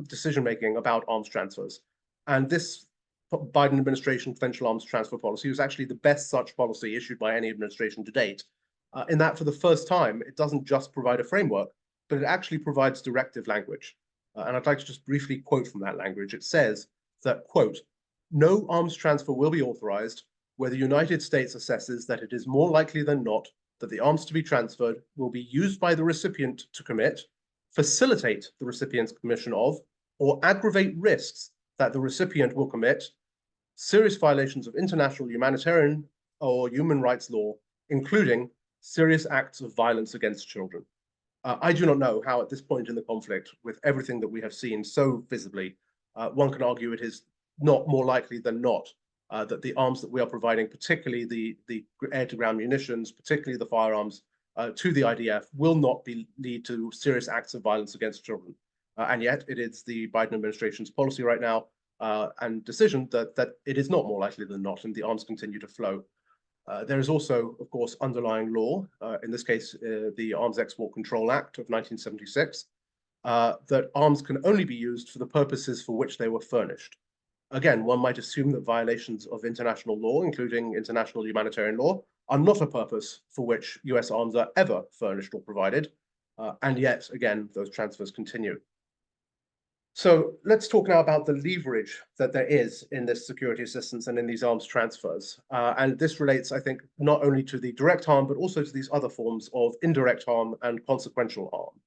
decision-making about arms transfers. And this Biden administration conventional arms transfer policy was actually the best such policy issued by any administration to date, in that for the first time, it doesn't just provide a framework, but it actually provides directive language. And I'd like to just briefly quote from that language. It says that, quote, "No arms transfer will be authorized where the United States assesses that it is more likely than not that the arms to be transferred will be used by the recipient to commit, facilitate the recipient's commission of, or aggravate risks that the recipient will commit serious violations of international humanitarian or human rights law, including serious acts of violence against children." I do not know how at this point in the conflict, with everything that we have seen so visibly, one can argue it is not more likely than not that the arms that we are providing, particularly the air-to-ground munitions, particularly the firearms to the IDF, will not lead to serious acts of violence against children. And yet it is the Biden administration's policy right now and decision that it is not more likely than not, and the arms continue to flow. There is also, of course, underlying law, in this case, the Arms Export Control Act of 1976, that arms can only be used for the purposes for which they were furnished. Again, one might assume that violations of international law, including international humanitarian law, are not a purpose for which US arms are ever furnished or provided. And yet, again, those transfers continue. So let's talk now about the leverage that there is in this security assistance and in these arms transfers. And this relates, I think, not only to the direct harm, but also to these other forms of indirect harm and consequential harm.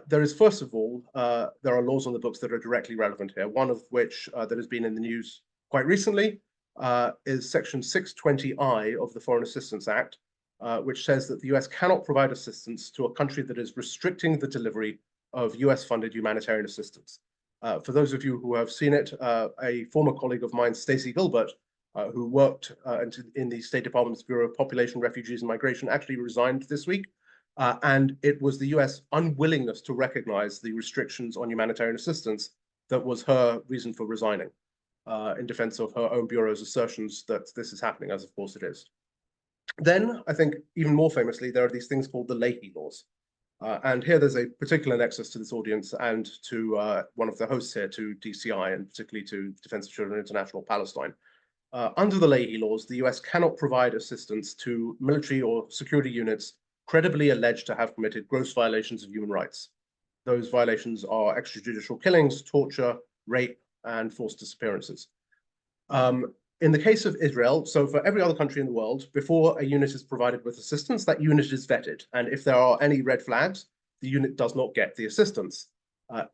There is, first of all, there are laws on the books that are directly relevant here, one of which that has been in the news quite recently is Section 620I of the Foreign Assistance Act, which says that the US cannot provide assistance to a country that is restricting the delivery of US-funded humanitarian assistance. For those of you who have seen it, a former colleague of mine, Stacey Gilbert, who worked in the State Department's Bureau of Population, Refugees and Migration, actually resigned this week. And it was the US unwillingness to recognize the restrictions on humanitarian assistance that was her reason for resigning, in defense of her own bureau's assertions that this is happening, as of course it is. Then, I think even more famously, there are these things called the Leahy laws. And here there's a particular nexus to this audience and to one of the hosts here, to DCI, and particularly to Defense of Children International Palestine. Under the Leahy laws, the US cannot provide assistance to military or security units credibly alleged to have committed gross violations of human rights. Those violations are extrajudicial killings, torture, rape, and forced disappearances. In the case of Israel, so for every other country in the world, before a unit is provided with assistance, that unit is vetted. And if there are any red flags, the unit does not get the assistance.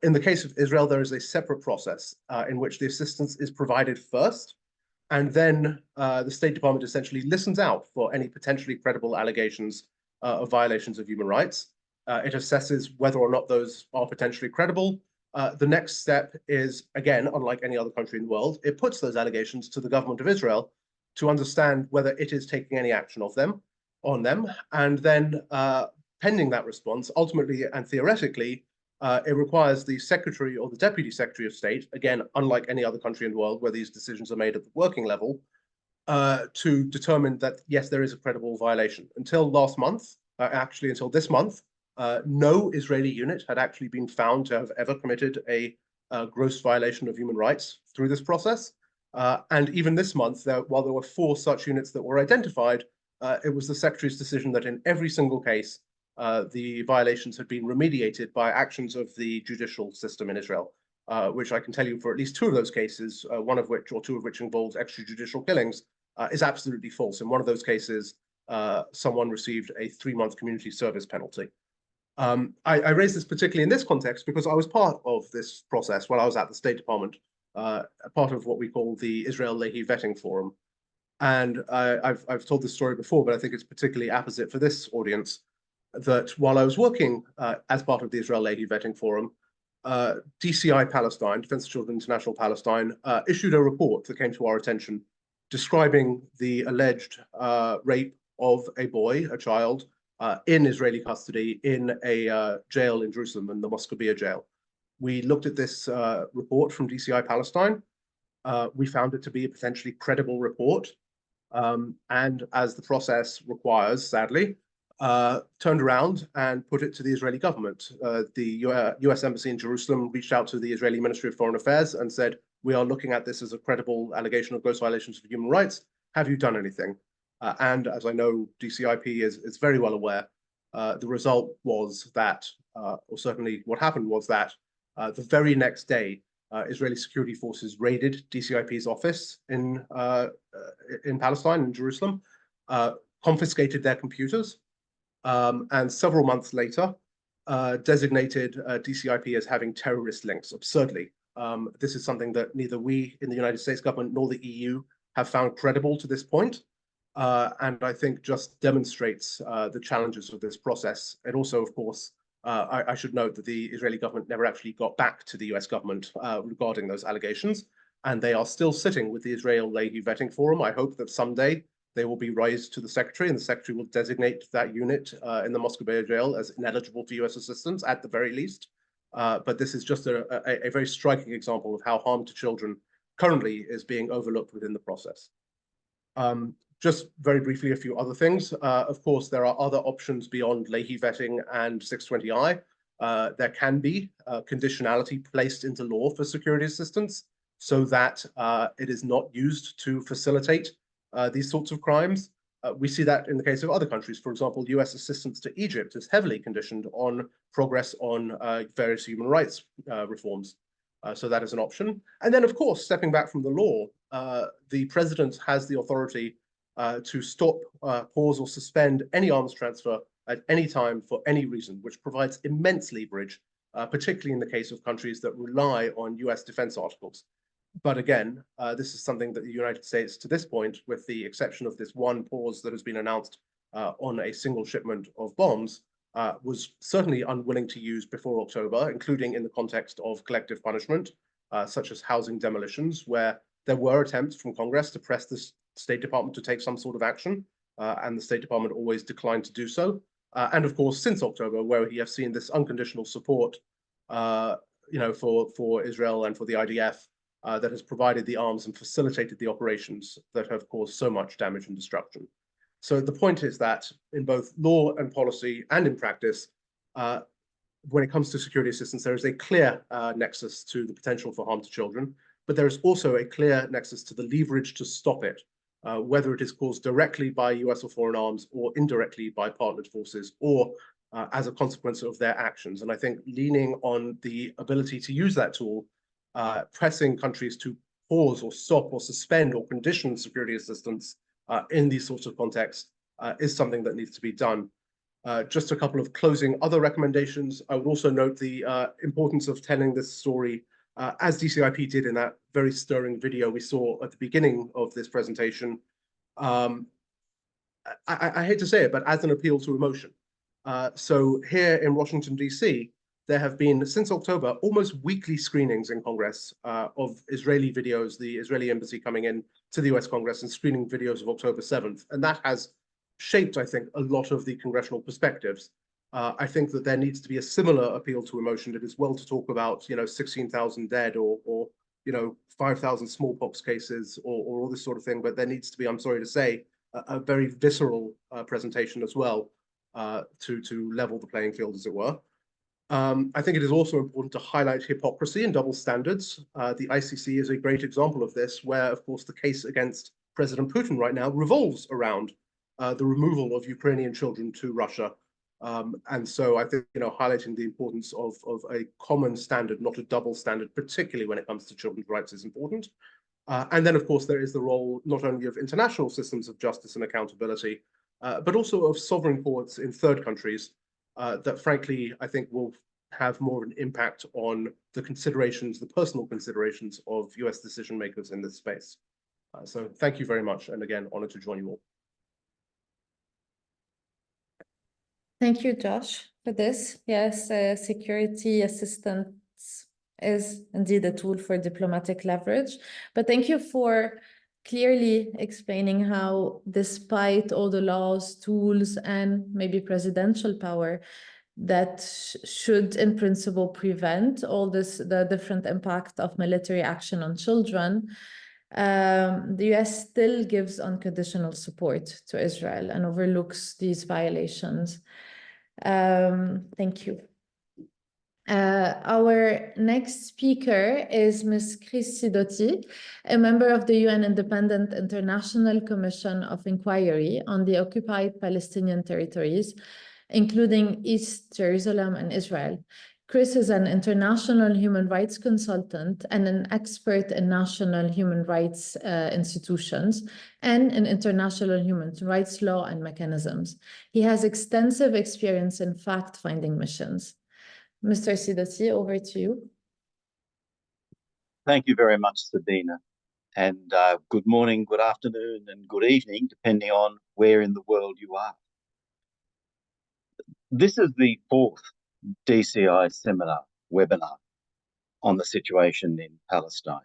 In the case of Israel, there is a separate process in which the assistance is provided first, and then the State Department essentially listens out for any potentially credible allegations of violations of human rights. It assesses whether or not those are potentially credible. The next step is, again, unlike any other country in the world, it puts those allegations to the government of Israel to understand whether it is taking any action on them. And then, pending that response, ultimately and theoretically, it requires the Secretary or the Deputy Secretary of State, again, unlike any other country in the world where these decisions are made at the working level, to determine that, yes, there is a credible violation. Until last month, actually until this month, no Israeli unit had actually been found to have ever committed a gross violation of human rights through this process. And even this month, while there were 4 such units that were identified, it was the Secretary's decision that in every single case, the violations had been remediated by actions of the judicial system in Israel, which I can tell you for at least 2 of those cases, one of which or 2 of which involved extrajudicial killings, is absolutely false. In one of those cases, someone received a 3-month community service penalty. I raise this particularly in this context because I was part of this process while I was at the State Department, a part of what we call the Israel Lehi Vetting Forum. And I've told this story before, but I think it's particularly apposite for this audience, that while I was working as part of the Israel Lehi Vetting Forum, DCI Palestine, Defense of Children International Palestine, issued a report that came to our attention describing the alleged rape of a boy, a child, in Israeli custody in a jail in Jerusalem, in the Moscovia jail. We looked at this report from DCI Palestine. We found it to be a potentially credible report. And as the process requires, sadly, turned around and put it to the Israeli government. The US Embassy in Jerusalem reached out to the Israeli Ministry of Foreign Affairs and said, we are looking at this as a credible allegation of gross violations of human rights. Have you done anything? And as I know, DCIP is very well aware, the result was that, or certainly what happened was that the very next day, Israeli security forces raided DCIP's office in Palestine, in Jerusalem, confiscated their computers, and several months later, designated DCIP as having terrorist links, absurdly. This is something that neither we in the United States government nor the EU have found credible to this point. And I think just demonstrates the challenges of this process. And also, of course, I should note that the Israeli government never actually got back to the US government regarding those allegations. And they are still sitting with the Israel Lehi Vetting Forum. I hope that someday they will be raised to the Secretary, and the Secretary will designate that unit in the Moscovia jail as ineligible for US assistance at the very least. But this is just a very striking example of how harm to children currently is being overlooked within the process. Just very briefly, a few other things. Of course, there are other options beyond Lehi vetting and 620I. There can be conditionality placed into law for security assistance so that it is not used to facilitate these sorts of crimes. We see that in the case of other countries. For example, US assistance to Egypt is heavily conditioned on progress on various human rights reforms. So that is an option. And then, of course, stepping back from the law, the president has the authority to stop, pause, or suspend any arms transfer at any time for any reason, which provides immense leverage, particularly in the case of countries that rely on US defense articles. But again, this is something that the United States, to this point, with the exception of this one pause that has been announced on a single shipment of bombs, was certainly unwilling to use before October, including in the context of collective punishment, such as housing demolitions, where there were attempts from Congress to press the State Department to take some sort of action, and the State Department always declined to do so. And of course, since October, where we have seen this unconditional support, for Israel and for the IDF, that has provided the arms and facilitated the operations that have caused so much damage and destruction. So the point is that in both law and policy and in practice, when it comes to security assistance, there is a clear nexus to the potential for harm to children, but there is also a clear nexus to the leverage to stop it, whether it is caused directly by US or foreign arms or indirectly by partnered forces or as a consequence of their actions. And I think leaning on the ability to use that tool, pressing countries to pause or stop or suspend or condition security assistance in these sorts of contexts is something that needs to be done. Just a couple of closing other recommendations. I would also note the importance of telling this story as DCIP did in that very stirring video we saw at the beginning of this presentation. I hate to say it, but as an appeal to emotion. So here in Washington, DC, there have been, since October, almost weekly screenings in Congress of Israeli videos, the Israeli embassy coming in to the US Congress and screening videos of October 7th. And that has shaped, I think, a lot of the congressional perspectives. I think that there needs to be a similar appeal to emotion. It is well to talk about, 16,000 dead or 5,000 smallpox cases or all this sort of thing, but there needs to be, I'm sorry to say, a very visceral presentation as well to level the playing field, as it were. I think it is also important to highlight hypocrisy and double standards. The ICC is a great example of this, where, of course, the case against President Putin right now revolves around the removal of Ukrainian children to Russia. And so I think, highlighting the importance of a common standard, not a double standard, particularly when it comes to children's rights, is important. And then, of course, there is the role not only of international systems of justice and accountability, but also of sovereign courts in third countries that, frankly, I think will have more of an impact on the considerations, the personal considerations of US decision makers in this space. So thank you very much. And again, honored to join you all. Thank you, Josh, for this. Yes, security assistance is indeed a tool for diplomatic leverage. But thank you for clearly explaining how, despite all the laws, tools, and maybe presidential power that should, in principle, prevent all this, the different impact of military action on children, the US still gives unconditional support to Israel and overlooks these violations. Thank you. Our next speaker is Ms. Sidoti, a member of the UN Independent International Commission of Inquiry on the occupied Palestinian territories, including East Jerusalem and Israel. Chris is an international human rights consultant and an expert in national human rights institutions and in international human rights law and mechanisms. He has extensive experience in fact-finding missions. Mr. Sidoti, over to you. Thank you very much, Sabine. And good morning, good afternoon, and good evening, depending on where in the world you are. This is the fourth DCI seminar webinar on the situation in Palestine.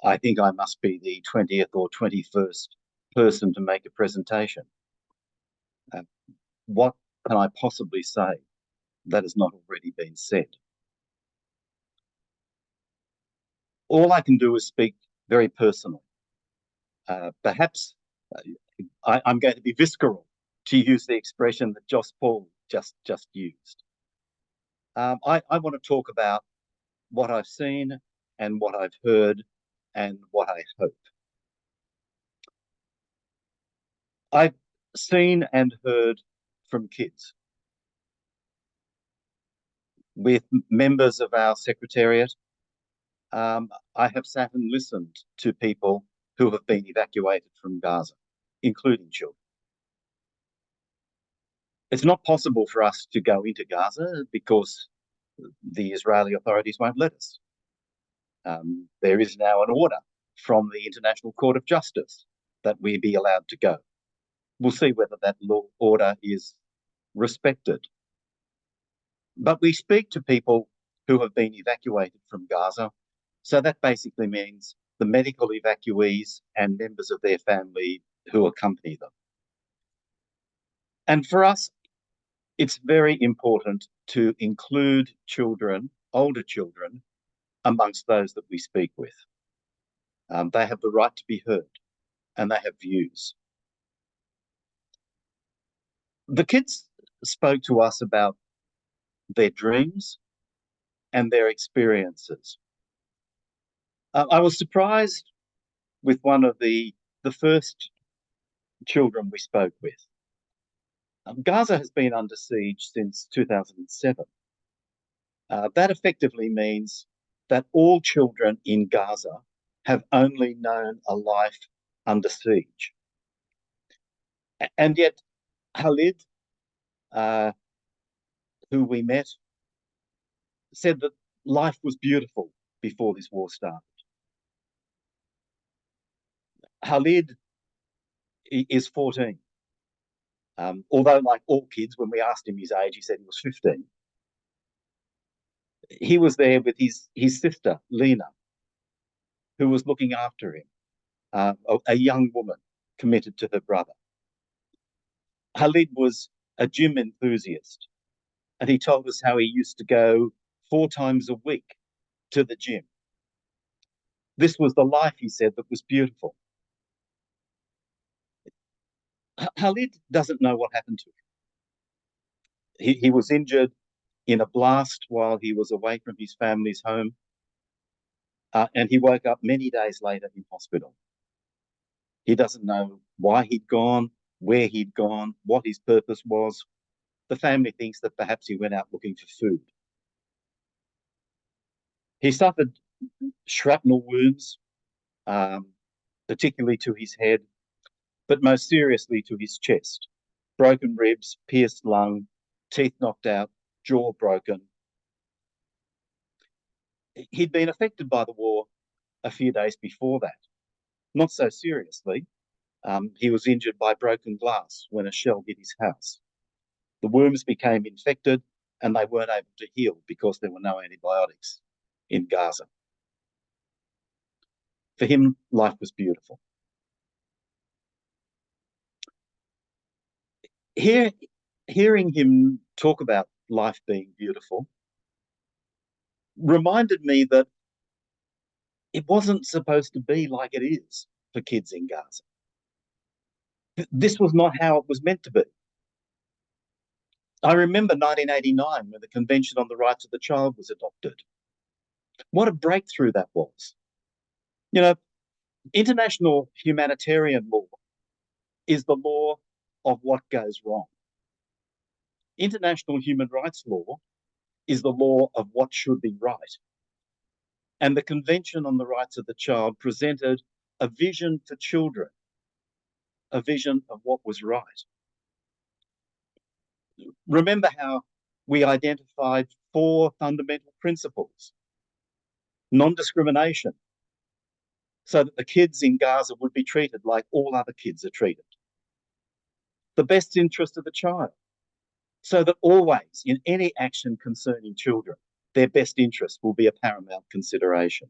I think I must be the 20th or 21st person to make a presentation. What can I possibly say that has not already been said? All I can do is speak very personally. Perhaps I'm going to be visceral, to use the expression that Josh Paul just used. I want to talk about what I've seen and what I've heard and what I hope. I've seen and heard from kids, with members of our secretariat. I have sat and listened to people who have been evacuated from Gaza, including children. It's not possible for us to go into Gaza because the Israeli authorities won't let us. There is now an order from the International Court of Justice that we be allowed to go. We'll see whether that law order is respected. But we speak to people who have been evacuated from Gaza, so that basically means the medical evacuees and members of their family who accompany them. And for us, it's very important to include children, older children, amongst those that we speak with. They have the right to be heard and they have views. The kids spoke to us about their dreams and their experiences. I was surprised with one of the first children we spoke with. Gaza has been under siege since 2007. That effectively means that all children in Gaza have only known a life under siege. And yet, Khalid, who we met, said that life was beautiful before this war started. Khalid is 14. Although, like all kids, when we asked him his age, he said he was 15. He was there with his sister, Lena, who was looking after him, a young woman committed to her brother. Khalid was a gym enthusiast, and he told us how he used to go 4 times a week to the gym. This was the life, he said, that was beautiful. Khalid doesn't know what happened to him. He was injured in a blast while he was away from his family's home, and he woke up many days later in hospital. He doesn't know why he'd gone, where he'd gone, what his purpose was. The family thinks that perhaps he went out looking for food. He suffered shrapnel wounds, particularly to his head, but most seriously to his chest. Broken ribs, pierced lung, teeth knocked out, jaw broken. He'd been affected by the war a few days before that. Not so seriously. He was injured by broken glass when a shell hit his house. The wounds became infected and they weren't able to heal because there were no antibiotics in Gaza. For him, life was beautiful. Hearing him talk about life being beautiful reminded me that it wasn't supposed to be like it is for kids in Gaza. This was not how it was meant to be. I remember 1989 when the Convention on the Rights of the Child was adopted. What a breakthrough that was. You know, international humanitarian law is the law of what goes wrong. International human rights law is the law of what should be right. And the Convention on the Rights of the Child presented a vision for children, a vision of what was right. Remember how we identified 4 fundamental principles: non-discrimination, so that the kids in Gaza would be treated like all other kids are treated. The best interest of the child, so that always in any action concerning children, their best interest will be a paramount consideration.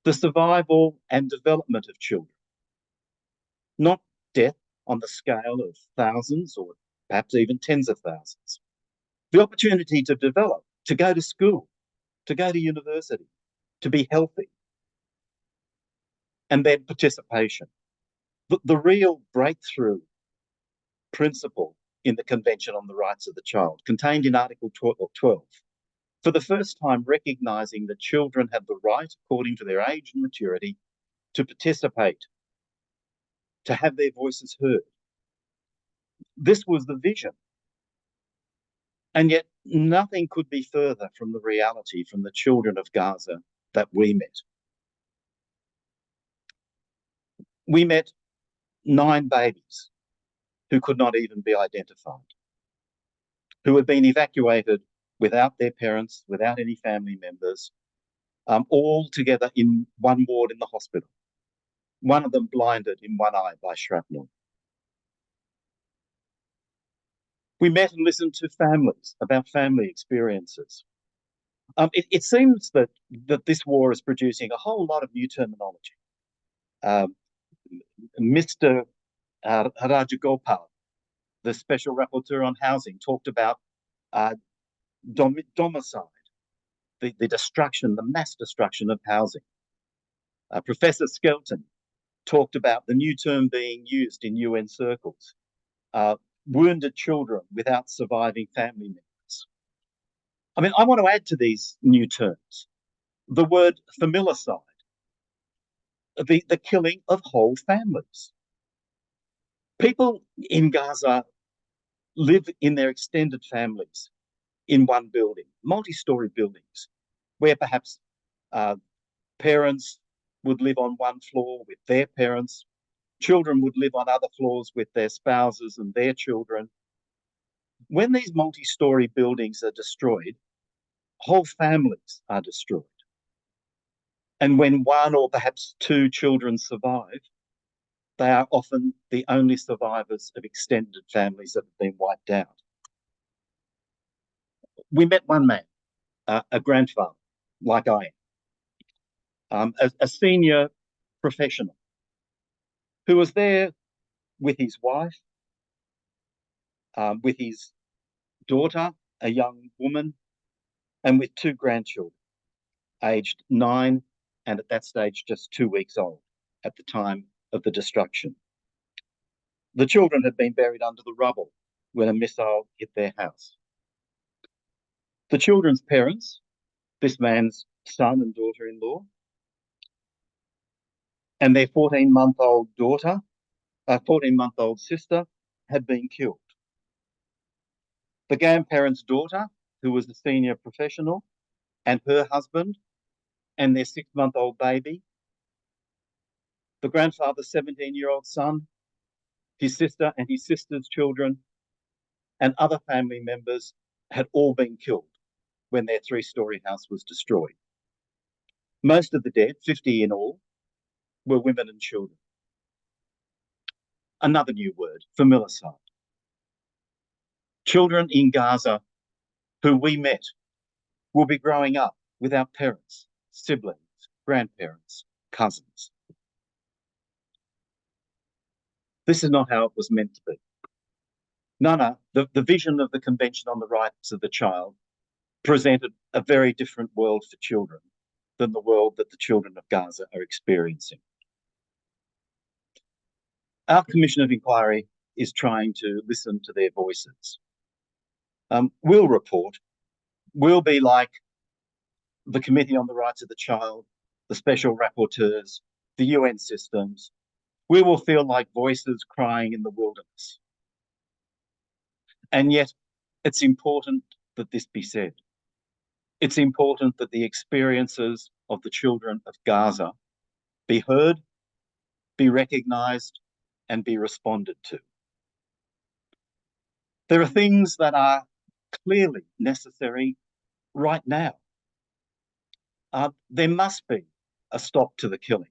The survival and development of children, not death on the scale of thousands or perhaps even tens of thousands. The opportunity to develop, to go to school, to go to university, to be healthy. And then participation. The real breakthrough principle in the Convention on the Rights of the Child, contained in Article 12, for the first time recognising that children have the right, according to their age and maturity, to participate, to have their voices heard. This was the vision. And yet nothing could be further from the reality from the children of Gaza that we met. We met 9 babies who could not even be identified, who had been evacuated without their parents, without any family members, all together in one ward in the hospital. One of them blinded in one eye by shrapnel. We met and listened to families about family experiences. It seems that this war is producing a whole lot of new terminology. Mr. Rajagopal, the Special Rapporteur on Housing, talked about domicide, the destruction, the mass destruction of housing. Professor Skelton talked about the new term being used in UN circles, wounded children without surviving family members. I mean, I want to add to these new terms the word familicide, the killing of whole families. People in Gaza live in their extended families in one building, multi-story buildings, where perhaps parents would live on one floor with their parents, children would live on other floors with their spouses and their children. When these multi-story buildings are destroyed, whole families are destroyed. And when 1 or perhaps 2 children survive, they are often the only survivors of extended families that have been wiped out. We met one man, a grandfather, like I am, a senior professional, who was there with his wife, with his daughter, a young woman, and with 2 grandchildren. aged 9, and at that stage just 2 weeks old at the time of the destruction. The children had been buried under the rubble when a missile hit their house. The children's parents, this man's son and daughter-in-law, and their 14-month-old daughter, 14-month-old sister, had been killed. The grandparents' daughter, who was a senior professional, and her husband, and their 6-month-old baby. The grandfather's 17-year-old son, his sister and his sister's children, and other family members had all been killed when their 3-story house was destroyed. Most of the dead, 50 in all, were women and children. Another new word, familicide. Children in Gaza who we met will be growing up without parents, siblings, grandparents, cousins. This is not how it was meant to be. Nana, the vision of the Convention on the Rights of the Child presented a very different world for children than the world that the children of Gaza are experiencing. Our Commission of Inquiry is trying to listen to their voices. We'll report. We'll be like the Committee on the Rights of the Child, the Special Rapporteurs, the UN systems. We will feel like voices crying in the wilderness. And yet, it's important that this be said. It's important that the experiences of the children of Gaza be heard, be recognised, and be responded to. There are things that are clearly necessary right now. There must be a stop to the killing.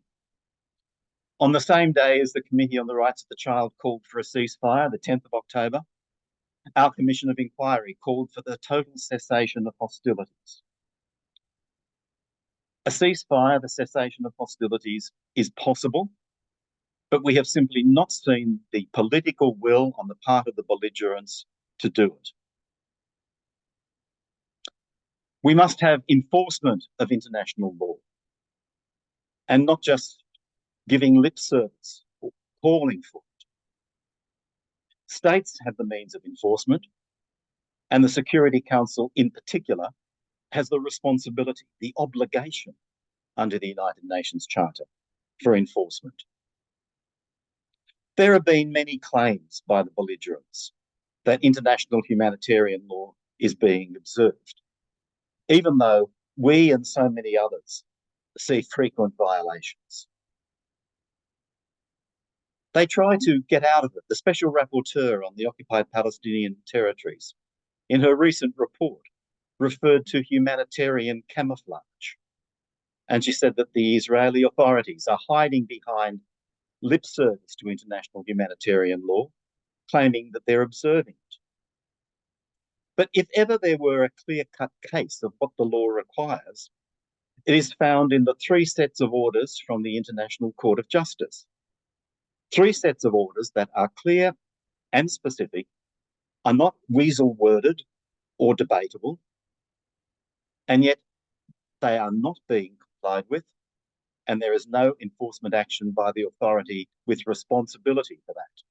On the same day as the Committee on the Rights of the Child called for a ceasefire, the 10th of October, our Commission of Inquiry called for the total cessation of hostilities. A ceasefire, the cessation of hostilities, is possible, but we have simply not seen the political will on the part of the belligerents to do it. We must have enforcement of international law, and not just giving lip service or calling for it. States have the means of enforcement, and the Security Council in particular has the responsibility, the obligation under the United Nations Charter for enforcement. There have been many claims by the belligerents that international humanitarian law is being observed, even though we and so many others see frequent violations. They try to get out of it. The Special Rapporteur on the occupied Palestinian territories, in her recent report, referred to humanitarian camouflage. And she said that the Israeli authorities are hiding behind lip service to international humanitarian law, claiming that they're observing it. But if ever there were a clear-cut case of what the law requires, it is found in the 3 sets of orders from the International Court of Justice. 3 sets of orders that are clear and specific, are not weasel-worded or debatable, and yet they are not being complied with, and there is no enforcement action by the authority with responsibility for that,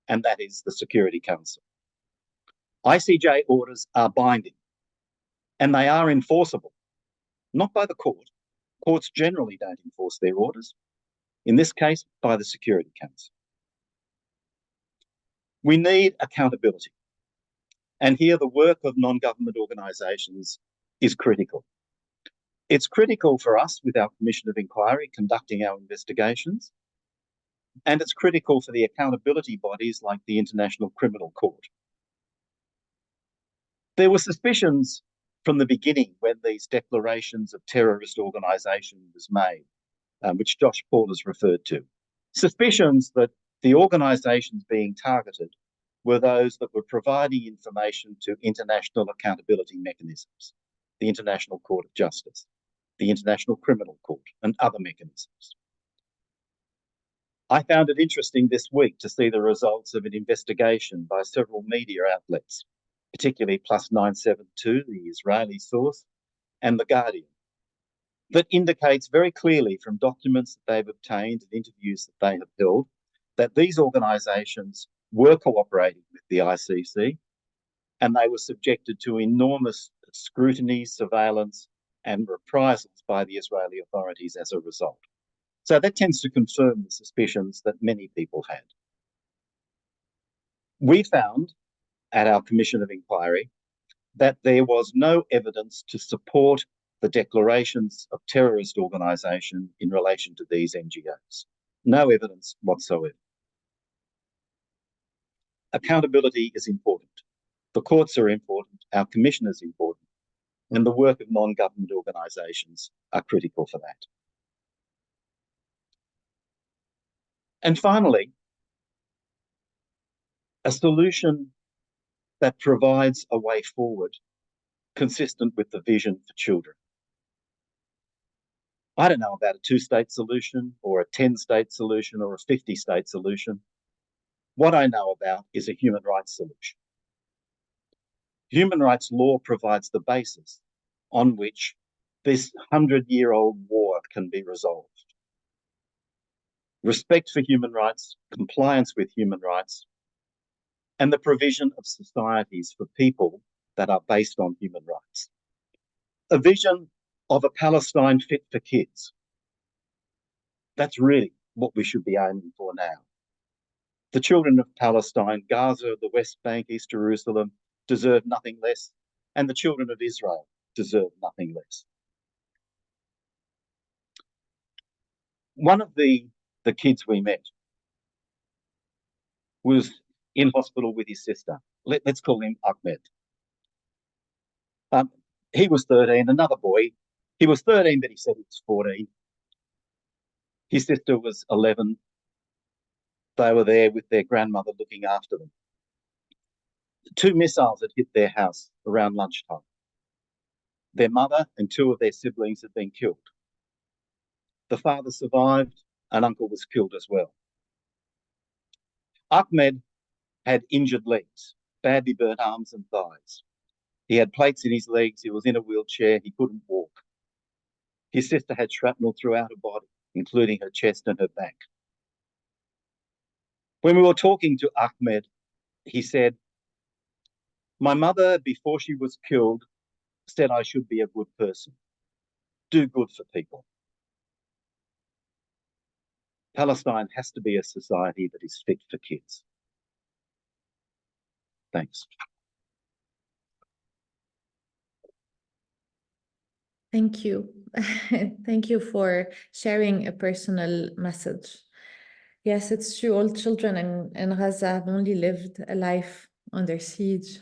and that is the Security Council. ICJ orders are binding, and they are enforceable, not by the court. Courts generally don't enforce their orders. In this case, by the Security Council. We need accountability, and here the work of non-government organisations is critical. It's critical for us with our Commission of Inquiry conducting our investigations, and it's critical for the accountability bodies like the International Criminal Court. There were suspicions from the beginning when these declarations of terrorist organisation was made, which Josh Paul has referred to. Suspicions that the organisations being targeted were those that were providing information to international accountability mechanisms, the International Court of Justice, the International Criminal Court, and other mechanisms. I found it interesting this week to see the results of an investigation by several media outlets, particularly Plus 972, the Israeli source, and The Guardian. that indicates very clearly from documents that they've obtained and interviews that they have held that these organisations were cooperating with the ICC and they were subjected to enormous scrutiny, surveillance and reprisals by the Israeli authorities as a result. So that tends to confirm the suspicions that many people had. We found at our Commission of Inquiry that there was no evidence to support the declarations of terrorist organisation in relation to these NGOs. No evidence whatsoever. Accountability is important. The courts are important, our commission is important, and the work of non-government organisations are critical for that. And finally, a solution that provides a way forward consistent with the vision for children. I don't know about a 2-state solution or a 10-state solution or a 50-state solution. What I know about is a human rights solution. Human rights law provides the basis on which this 100-year-old war can be resolved. Respect for human rights, compliance with human rights, and the provision of societies for people that are based on human rights. A vision of a Palestine fit for kids. That's really what we should be aiming for now. The children of Palestine, Gaza, the West Bank, East Jerusalem, deserve nothing less, and the children of Israel deserve nothing less. One of the kids we met was in hospital with his sister. Let's call him Ahmed. He was 13, another boy. He was 13, but he said he was 14. His sister was 11. They were there with their grandmother looking after them. 2 missiles had hit their house around lunchtime. Their mother and 2 of their siblings had been killed. The father survived, and uncle was killed as well. Ahmed had injured legs, badly burnt arms and thighs. He had plates in his legs, he was in a wheelchair, he couldn't walk. His sister had shrapnel throughout her body, including her chest and her back. When we were talking to Ahmed, he said, "My mother, before she was killed, said I should be a good person, do good for people." Palestine has to be a society that is fit for kids. Thanks. Thank you. Thank you for sharing a personal message. Yes, it's true. All children in Gaza have only lived a life under siege.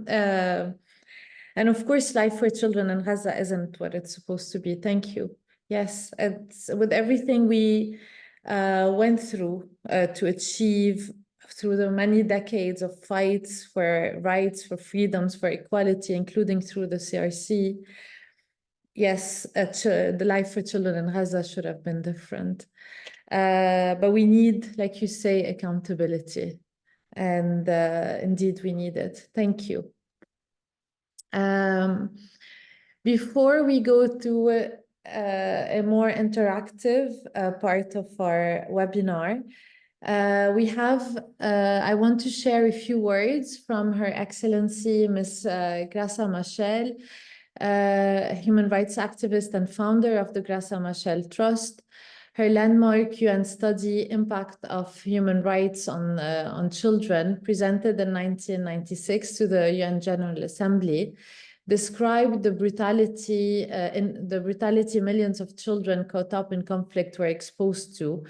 And of course, life for children in Gaza isn't what it's supposed to be. Thank you. Yes, it's with everything we went through to achieve through the many decades of fights for rights, for freedoms, for equality, including through the CRC. Yes, the life for children in Gaza should have been different. But we need, like you say, accountability. And indeed, we need it. Thank you. Before we go to a more interactive part of our webinar, I want to share a few words from Her Excellency, Ms. Graça Machel, human rights activist and founder of the Graça Machel Trust. Her landmark UN study, Impact of Human Rights on Children, presented in 1996 to the UN General Assembly, described the brutality millions of children caught up in conflict were exposed to,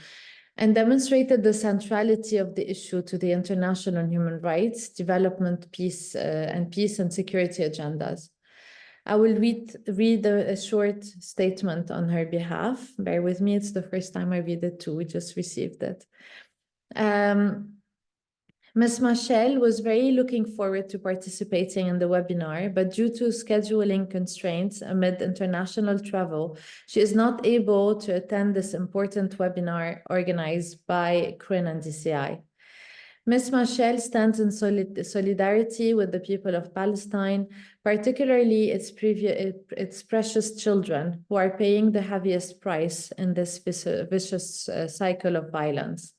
and demonstrated the centrality of the issue to the international human rights, development, peace and security agendas. I will read a short statement on her behalf. Bear with me, it's the first time I read it too. We just received it. Ms. Machel was very looking forward to participating in the webinar, but due to scheduling constraints amid international travel, she is not able to attend this important webinar organized by CRIN and DCI. Ms. Machel stands in solidarity with the people of Palestine, particularly its precious children, who are paying the heaviest price in this vicious cycle of violence.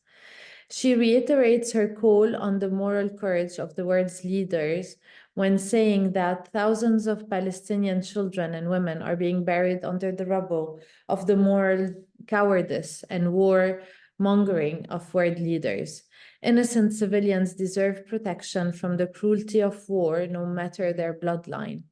She reiterates her call on the moral courage of the world's leaders when saying that thousands of Palestinian children and women are being buried under the rubble of the moral cowardice and war-mongering of world leaders. Innocent civilians deserve protection from the cruelty of war, no matter their bloodline.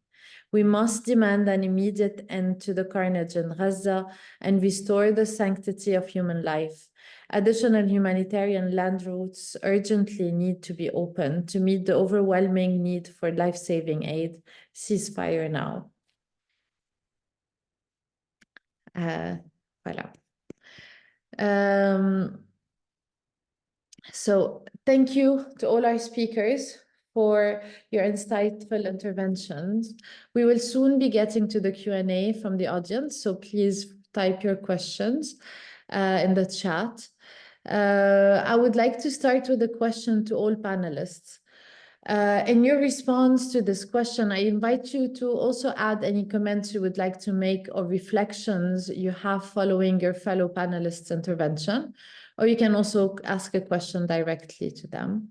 We must demand an immediate end to the carnage in Gaza and restore the sanctity of human life. Additional humanitarian land routes urgently need to be opened to meet the overwhelming need for life-saving aid. Ceasefire now. Voilà. So thank you to all our speakers for your insightful interventions. We will soon be getting to the Q&A from the audience, so please type your questions in the chat. I would like to start with a question to all panelists. In your response to this question, I invite you to also add any comments you would like to make or reflections you have following your fellow panelists' intervention, or you can also ask a question directly to them.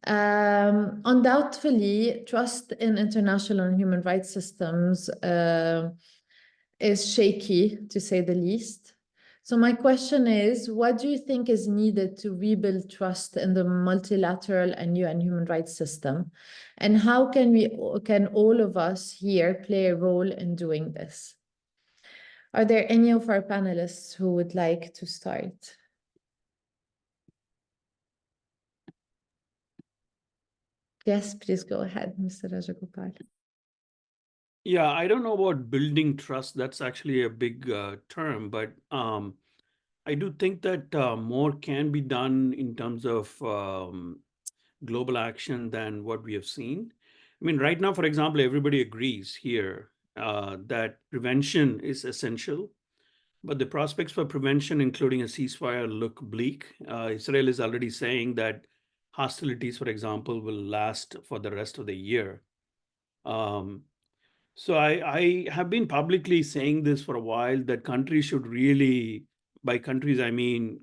Undoubtedly, trust in international and human rights systems is shaky, to say the least. So my question is, what do you think is needed to rebuild trust in the multilateral and UN human rights system? And how can all of us here play a role in doing this? Are there any of our panelists who would like to start? Yes, please go ahead, Mr. Rajagopal. Yeah, I don't know about building trust. That's actually a big term, but I do think that more can be done in terms of global action than what we have seen. I mean, right now, for example, everybody agrees here that prevention is essential, but the prospects for prevention, including a ceasefire, look bleak. Israel is already saying that hostilities, for example, will last for the rest of the year. So I have been publicly saying this for a while, that countries should really, by countries, I mean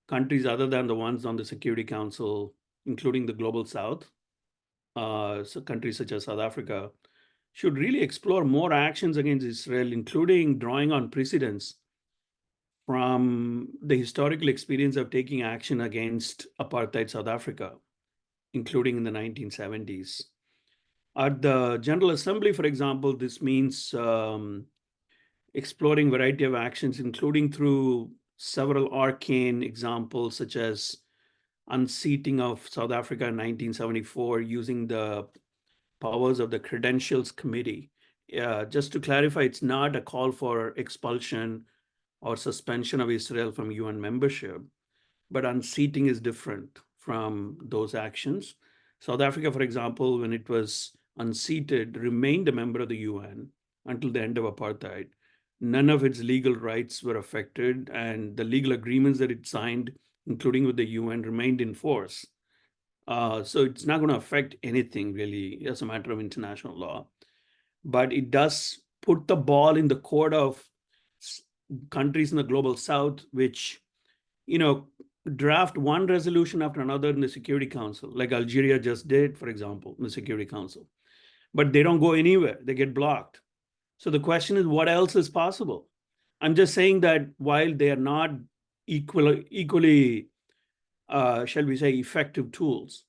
countries other than the ones on the Security Council, including the Global South, so countries such as South Africa, should really explore more actions against Israel, including drawing on precedents from the historical experience of taking action against apartheid South Africa, including in the 1970s. At the General Assembly, for example, this means exploring a variety of actions, including through several arcane examples, such as unseating of South Africa in 1974 using the powers of the Credentials Committee. Just to clarify, it's not a call for expulsion or suspension of Israel from UN membership, but unseating is different from those actions. South Africa, for example, when it was unseated, remained a member of the UN until the end of apartheid. None of its legal rights were affected, and the legal agreements that it signed, including with the UN, remained in force. So it's not going to affect anything really as a matter of international law. But it does put the ball in the court of countries in the Global South, which, draft one resolution after another in the Security Council, like Algeria just did, for example, in the Security Council. But they don't go anywhere. They get blocked. So the question is, what else is possible? I'm just saying that while they are not equally, shall we say, effective tools,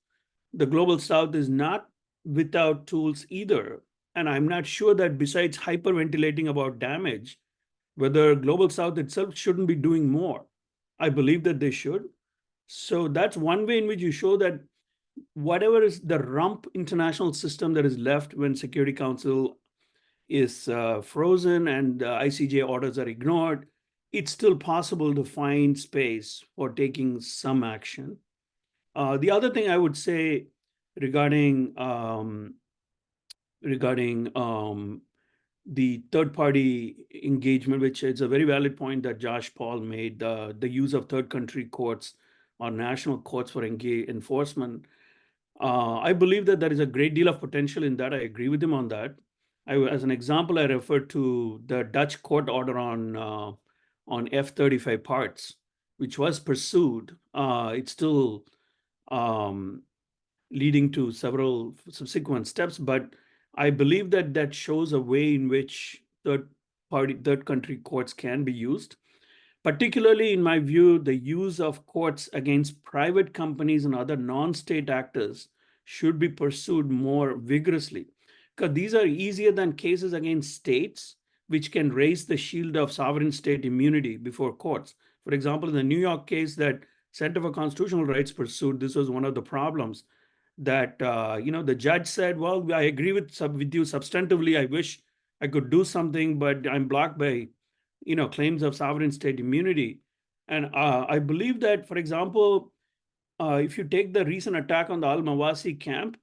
the Global South is not without tools either. And I'm not sure that besides hyperventilating about damage, whether Global South itself shouldn't be doing more. I believe that they should. So that's one way in which you show that whatever is the rump international system that is left when Security Council is frozen and ICJ orders are ignored, it's still possible to find space for taking some action. The other thing I would say regarding the third-party engagement, which is a very valid point that Josh Paul made, the use of third country courts or national courts for enforcement. I believe that there is a great deal of potential in that. I agree with him on that. As an example, I referred to the Dutch court order on F-35 parts, which was pursued. It's still leading to several subsequent steps, but I believe that that shows a way in which third country courts can be used. Particularly, in my view, the use of courts against private companies and other non-state actors should be pursued more vigorously, because these are easier than cases against states, which can raise the shield of sovereign state immunity before courts. For example, in the New York case that Center for Constitutional Rights pursued, this was one of the problems that the judge said, well, I agree with you substantively. I wish I could do something, but I'm blocked by claims of sovereign state immunity. And I believe that, for example, if you take the recent attack on the Al-Mawasi camp,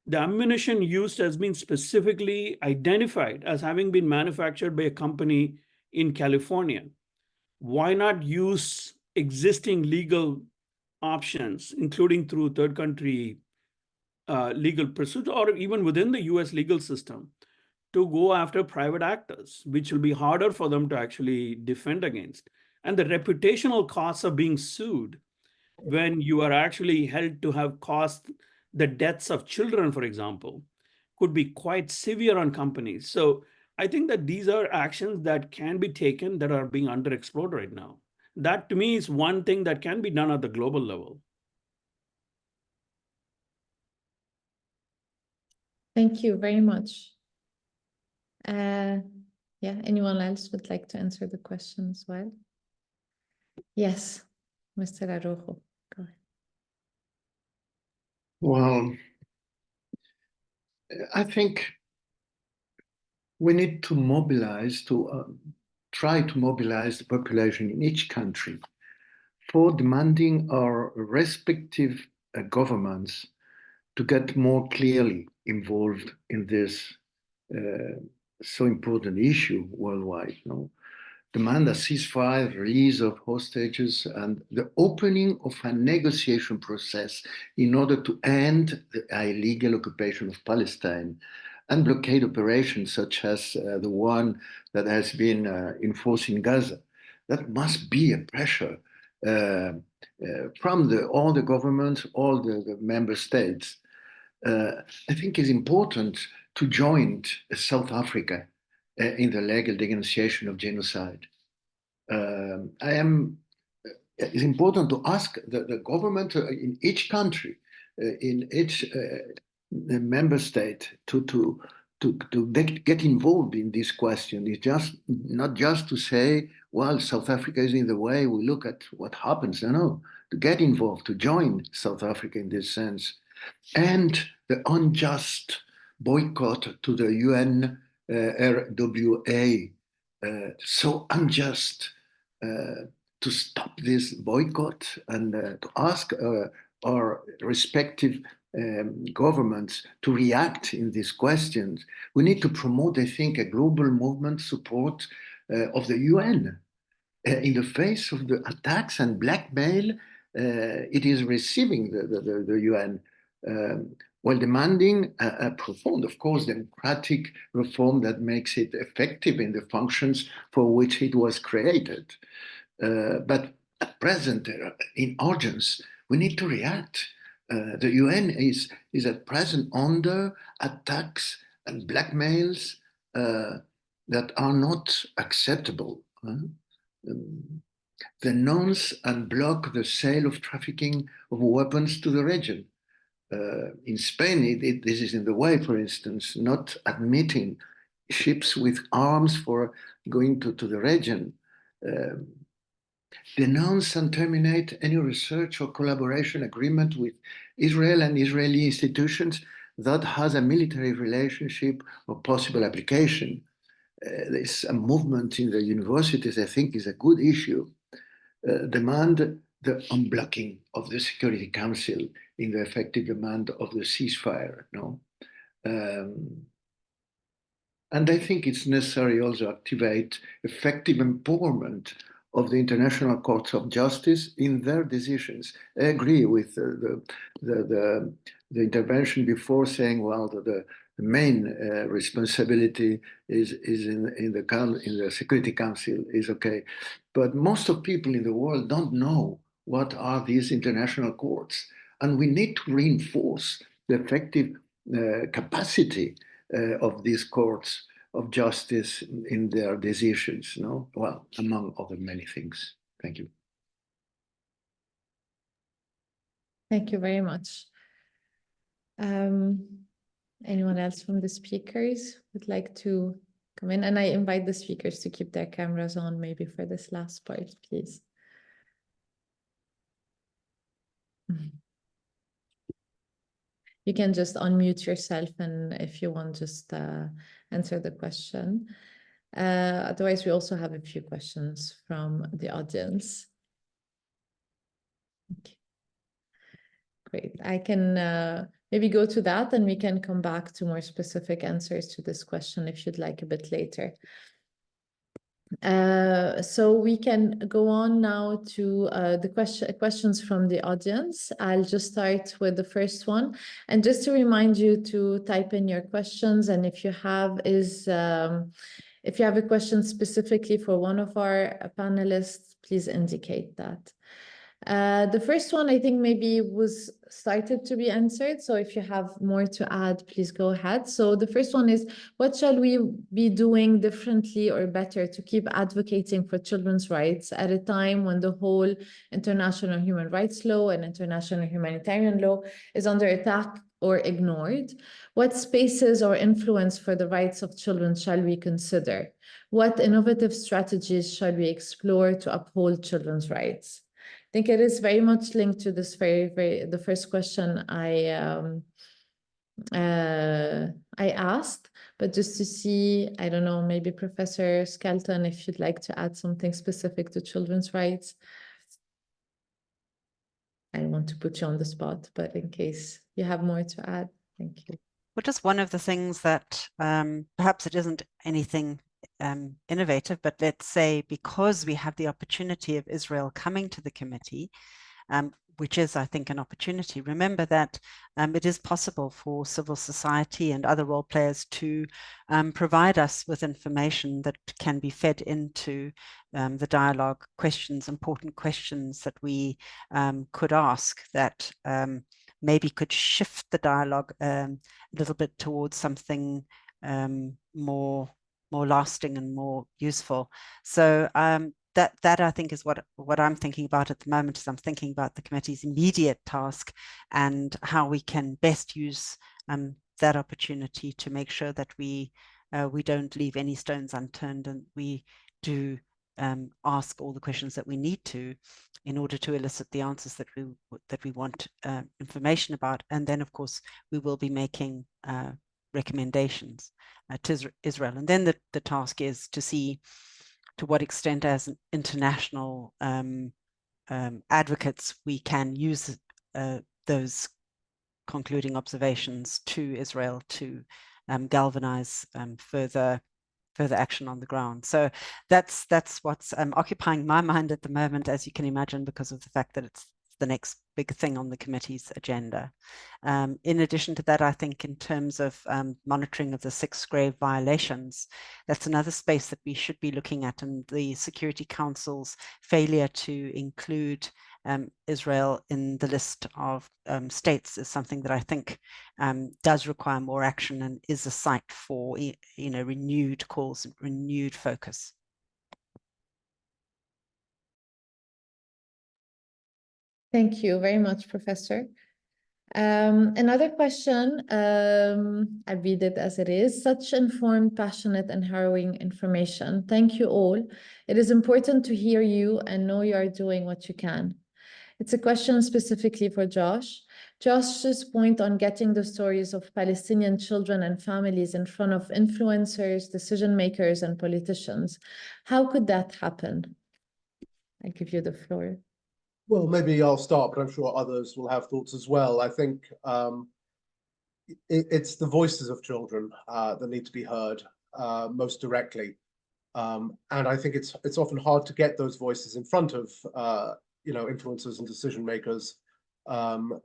the ammunition used has been specifically identified as having been manufactured by a company in California. Why not use existing legal options, including through third country legal pursuit, or even within the US legal system, to go after private actors, which will be harder for them to actually defend against. And the reputational costs of being sued when you are actually held to have caused the deaths of children, for example, could be quite severe on companies. So I think that these are actions that can be taken that are being underexplored right now. That to me is one thing that can be done at the global level. Thank you very much. Yeah, anyone else would like to answer the question as well? Yes, Mr. Arrojo, go ahead. Well, I think we need to mobilize, try to mobilize the population in each country for demanding our respective governments to get more clearly involved in this so important issue worldwide. Demand a ceasefire, release of hostages, and the opening of a negotiation process in order to end the illegal occupation of Palestine and blockade operations such as the one that has been enforced in Gaza. That must be a pressure from all the governments, all the member states. I think it's important to join South Africa in the legal denunciation of genocide. It's important to ask the government in each country, in each member state, to get involved in this question. It's not just to say, well, South Africa is in the way, we look at what happens. No, to get involved, to join South Africa in this sense. And the unjust boycott to the UNRWA, so unjust, to stop this boycott and to ask our respective governments to react in these questions. We need to promote, I think, a global movement support of the UN in the face of the attacks and blackmail it is receiving the UN, while demanding a profound, of course, democratic reform that makes it effective in the functions for which it was created. But at present, in urgence, we need to react. The UN is at present under attacks and blackmails that are not acceptable. Denounce and block the sale of trafficking of weapons to the region. In Spain, this is in the way, for instance, not admitting ships with arms for going to the region. Denounce and terminate any research or collaboration agreement with Israel and Israeli institutions that has a military relationship or possible application. There's a movement in the universities, I think, is a good issue. Demand the unblocking of the Security Council in the effective demand of the ceasefire. And I think it's necessary also to activate effective empowerment of the international courts of justice in their decisions. I agree with the intervention before, saying, well, the main responsibility is in the Security Council is okay, but most of people in the world don't know what are these international courts, and we need to reinforce the effective capacity of these courts of justice in their decisions, no? Well, among other many things. Thank you. Thank you very much. Anyone else from the speakers would like to come in? And I invite the speakers to keep their cameras on maybe for this last part, please. You can just unmute yourself, and if you want, just answer the question. Otherwise, we also have a few questions from the audience. Okay. Great. I can maybe go to that, and we can come back to more specific answers to this question if you'd like a bit later. So we can go on now to the questions from the audience. I'll just start with the first one. And just to remind you to type in your questions, and if you have a question specifically for one of our panelists, please indicate that. The first one, I think, maybe was started to be answered. So if you have more to add, please go ahead. So the first one is, what shall we be doing differently or better to keep advocating for children's rights at a time when the whole international human rights law and international humanitarian law is under attack or ignored? What spaces or influence for the rights of children shall we consider? What innovative strategies shall we explore to uphold children's rights? I think it is very much linked to this the first question I asked, but just to see, I don't know, maybe Professor Skelton, if you'd like to add something specific to children's rights. I don't want to put you on the spot, but in case you have more to add, thank you. Well, just one of the things that perhaps it isn't anything innovative, but let's say because we have the opportunity of Israel coming to the committee, which is, I think, an opportunity. Remember that it is possible for civil society and other role players to provide us with information that can be fed into the dialogue, important questions that we could ask that maybe could shift the dialogue a little bit towards something more lasting and more useful. So that I think is what I'm thinking about at the moment, is I'm thinking about the committee's immediate task and how we can best use that opportunity to make sure that we don't leave any stones unturned, and we do ask all the questions that we need to in order to elicit the answers that we want information about. And then, of course, we will be making recommendations to Israel. And then the task is to see to what extent, as international advocates, we can use those concluding observations to Israel to galvanize further action on the ground. So that's what's occupying my mind at the moment, as you can imagine, because of the fact that it's the next big thing on the committee's agenda. In addition to that, I think in terms of monitoring of the 6 grave violations, that's another space that we should be looking at, and the Security Council's failure to include Israel in the list of states is something that I think does require more action and is a site for renewed calls and renewed focus. Thank you very much, Professor. Another question, I'll read it as it is. Such informed, passionate, and harrowing information. Thank you all. It is important to hear you and know you are doing what you can. It's a question specifically for Josh. Josh's point on getting the stories of Palestinian children and families in front of influencers, decision makers, and politicians. How could that happen? I give you the floor. Well, maybe I'll start, but I'm sure others will have thoughts as well. I think it's the voices of children that need to be heard most directly. And I think it's often hard to get those voices in front of influencers and decision makers, given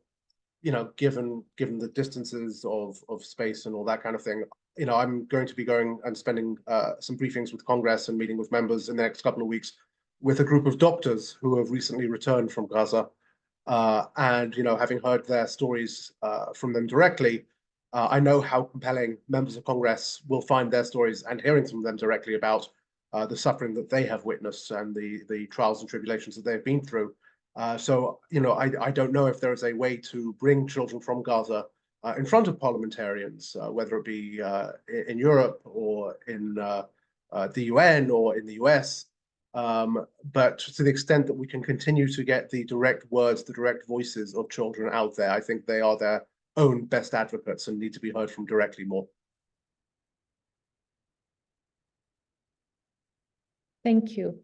the distances of space and all that kind of thing. I'm going to be going and spending some briefings with Congress and meeting with members in the next couple of weeks with a group of doctors who have recently returned from Gaza. And having heard their stories from them directly, I know how compelling members of Congress will find their stories, and hearing from them directly about the suffering that they have witnessed and the trials and tribulations that they've been through. So I don't know if there is a way to bring children from Gaza in front of parliamentarians, whether it be in Europe or in the UN or in the US. But to the extent that we can continue to get the direct words, the direct voices of children out there, I think they are their own best advocates and need to be heard from directly more. Thank you.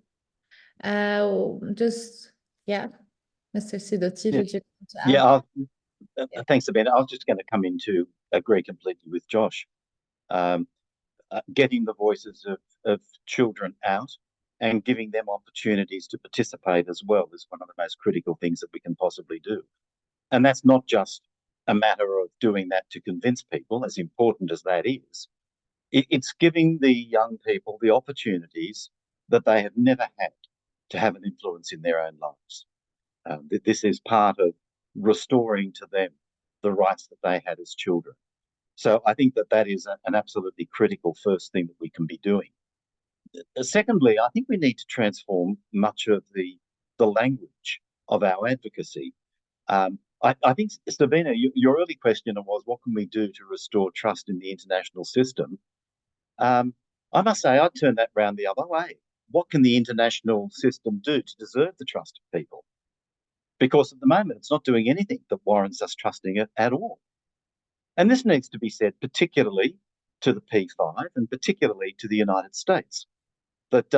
Mr. Sidoti, did you want to add? Yeah, thanks, Sabine. I was just going to come in to agree completely with Josh. Getting the voices of children out and giving them opportunities to participate as well is one of the most critical things that we can possibly do. And that's not just a matter of doing that to convince people, as important as that is. It's giving the young people the opportunities that they have never had to have an influence in their own lives. This is part of restoring to them the rights that they had as children. So I think that is an absolutely critical first thing that we can be doing. Secondly, I think we need to transform much of the language of our advocacy. I think, Sabine, your early question was, what can we do to restore trust in the international system? I must say, I'd turn that round the other way. What can the international system do to deserve the trust of people? Because at the moment, it's not doing anything that warrants us trusting it at all. And this needs to be said particularly to the P5 and particularly to the United States, that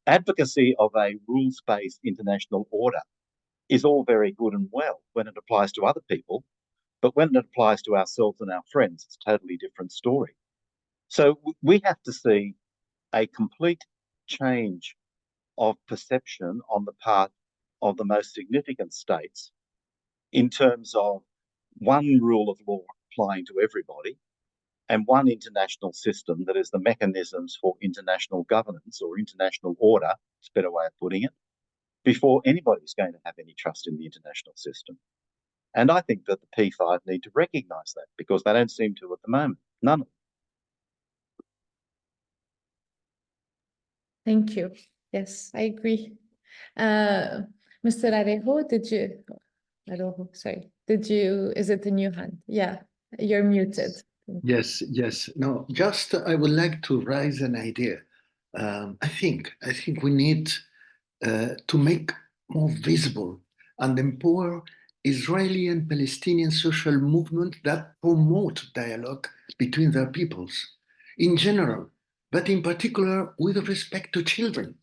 advocacy of a rules-based international order is all very good and well when it applies to other people, but when it applies to ourselves and our friends, it's a totally different story. So we have to see a complete change of perception on the part of the most significant states in terms of one rule of law applying to everybody and one international system that is the mechanisms for international governance or international order, it's a better way of putting it, before anybody's going to have any trust in the international system. And I think that the P5 need to recognise that, because they don't seem to at the moment. None of them. Thank you. Yes, I agree. Mr. Arrojo, is it a new hand? Yeah, you're muted. Yes. No, just I would like to raise an idea. I think we need to make more visible and empower Israeli and Palestinian social movements that promote dialogue between their peoples in general, but in particular with respect to children.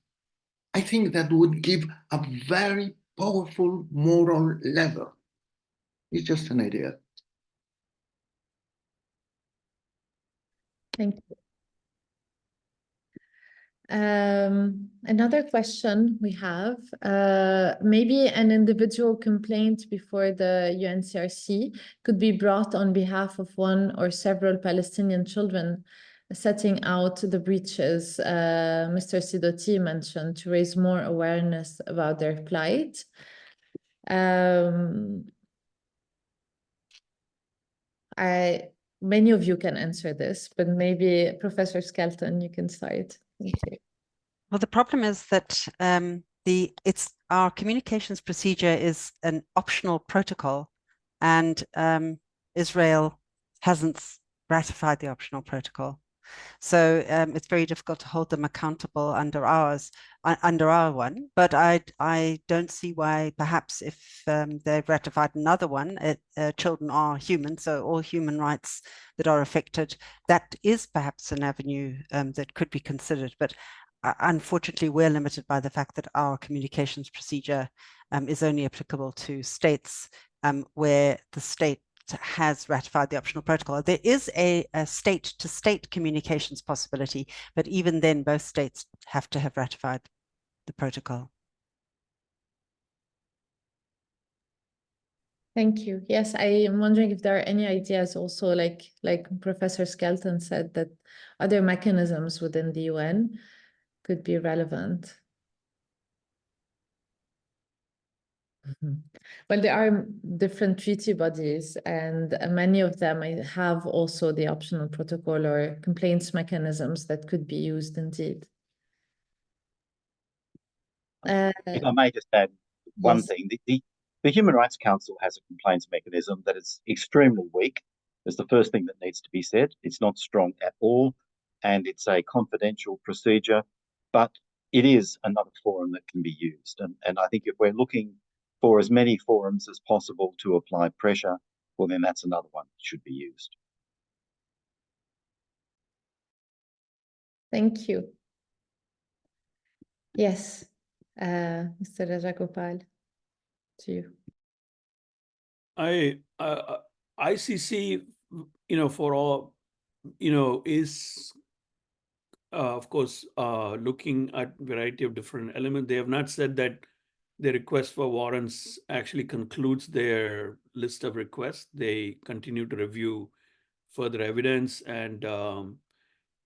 I think that would give a very powerful moral lever. It's just an idea. Thank you. Another question we have, maybe an individual complaint before the UNCRC could be brought on behalf of one or several Palestinian children, setting out the breaches Mr. Sidoti mentioned to raise more awareness about their plight. Many of you can answer this, but maybe Professor Skelton, you can start. Thank you. Well, the problem is that our communications procedure is an optional protocol, and Israel hasn't ratified the optional protocol. So it's very difficult to hold them accountable under our one. But I don't see why, perhaps if they've ratified another one, children are human, so all human rights that are affected, that is perhaps an avenue that could be considered. But unfortunately, we're limited by the fact that our communications procedure is only applicable to states where the state has ratified the optional protocol. There is a state-to-state communications possibility, but even then, both states have to have ratified the protocol. Thank you. Yes, I am wondering if there are any ideas also, like Professor Skelton said, that other mechanisms within the UN could be relevant. Well, there are different treaty bodies, and many of them have also the optional protocol or complaints mechanisms that could be used indeed. If I may just add one yes. thing, the Human Rights Council has a complaints mechanism that is extremely weak. That's the first thing that needs to be said. It's not strong at all, and it's a confidential procedure, but it is another forum that can be used. And I think if we're looking for as many forums as possible to apply pressure, well, then that's another one that should be used. Thank you. Yes, Mr. Rajagopal, to you. ICC, for all, is of course looking at a variety of different elements. They have not said that the request for warrants actually concludes their list of requests. They continue to review further evidence, and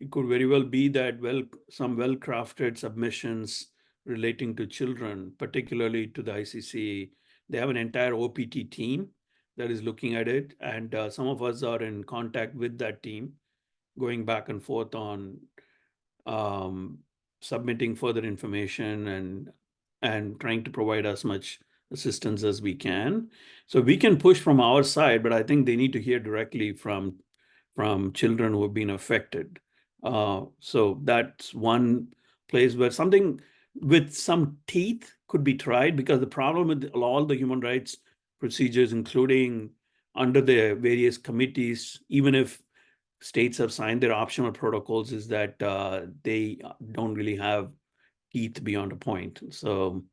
it could very well be that some well-crafted submissions relating to children, particularly to the ICC, they have an entire OPT team that is looking at it, and some of us are in contact with that team, going back and forth on submitting further information and trying to provide as much assistance as we can. So we can push from our side, but I think they need to hear directly from children who have been affected. So that's one place where something with some teeth could be tried, because the problem with all the human rights procedures, including under the various committees, even if states have signed their optional protocols, is that they don't really have teeth beyond a point. So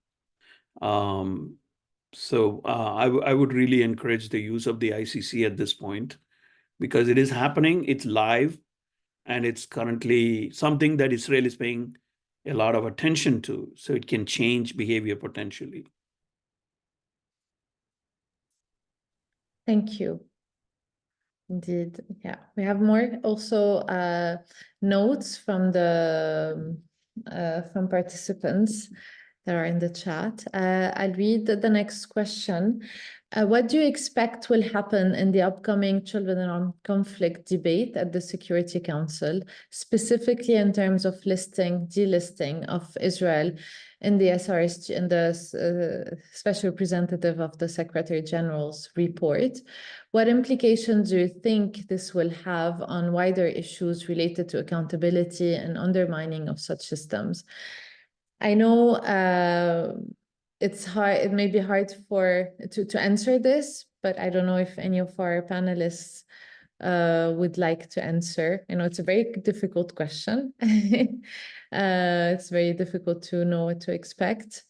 I would really encourage the use of the ICC at this point, because it is happening, it's live, and it's currently something that Israel is paying a lot of attention to, so it can change behavior potentially. Thank you. Indeed, yeah. We have more also notes from from participants that are in the chat. I'll read the next question. What do you expect will happen in the upcoming Children in Armed Conflict debate at the Security Council, specifically in terms of delisting of Israel in the SRSG, in the Special Representative of the Secretary General's report? What implications do you think this will have on wider issues related to accountability and undermining of such systems? I know it's hard, it may be hard to answer this, but I don't know if any of our panelists would like to answer. I know it's a very difficult question. It's very difficult to know what to expect.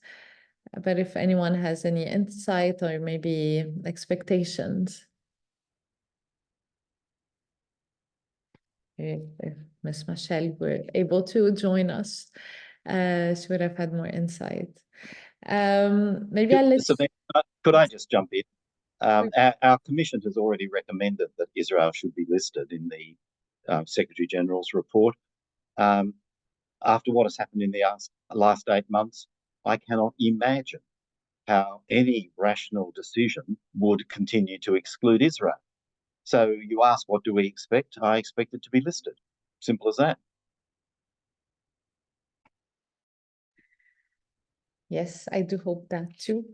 But if anyone has any insight or maybe expectations. If Ms. Machel were able to join us, she would have had more insight. Maybe I'll let... Sabine, could I just jump in? Our commission has already recommended that Israel should be listed in the Secretary General's report. After what has happened in the last 8 months, I cannot imagine how any rational decision would continue to exclude Israel. So you ask, what do we expect? I expect it to be listed. Simple as that. Yes, I do hope that too.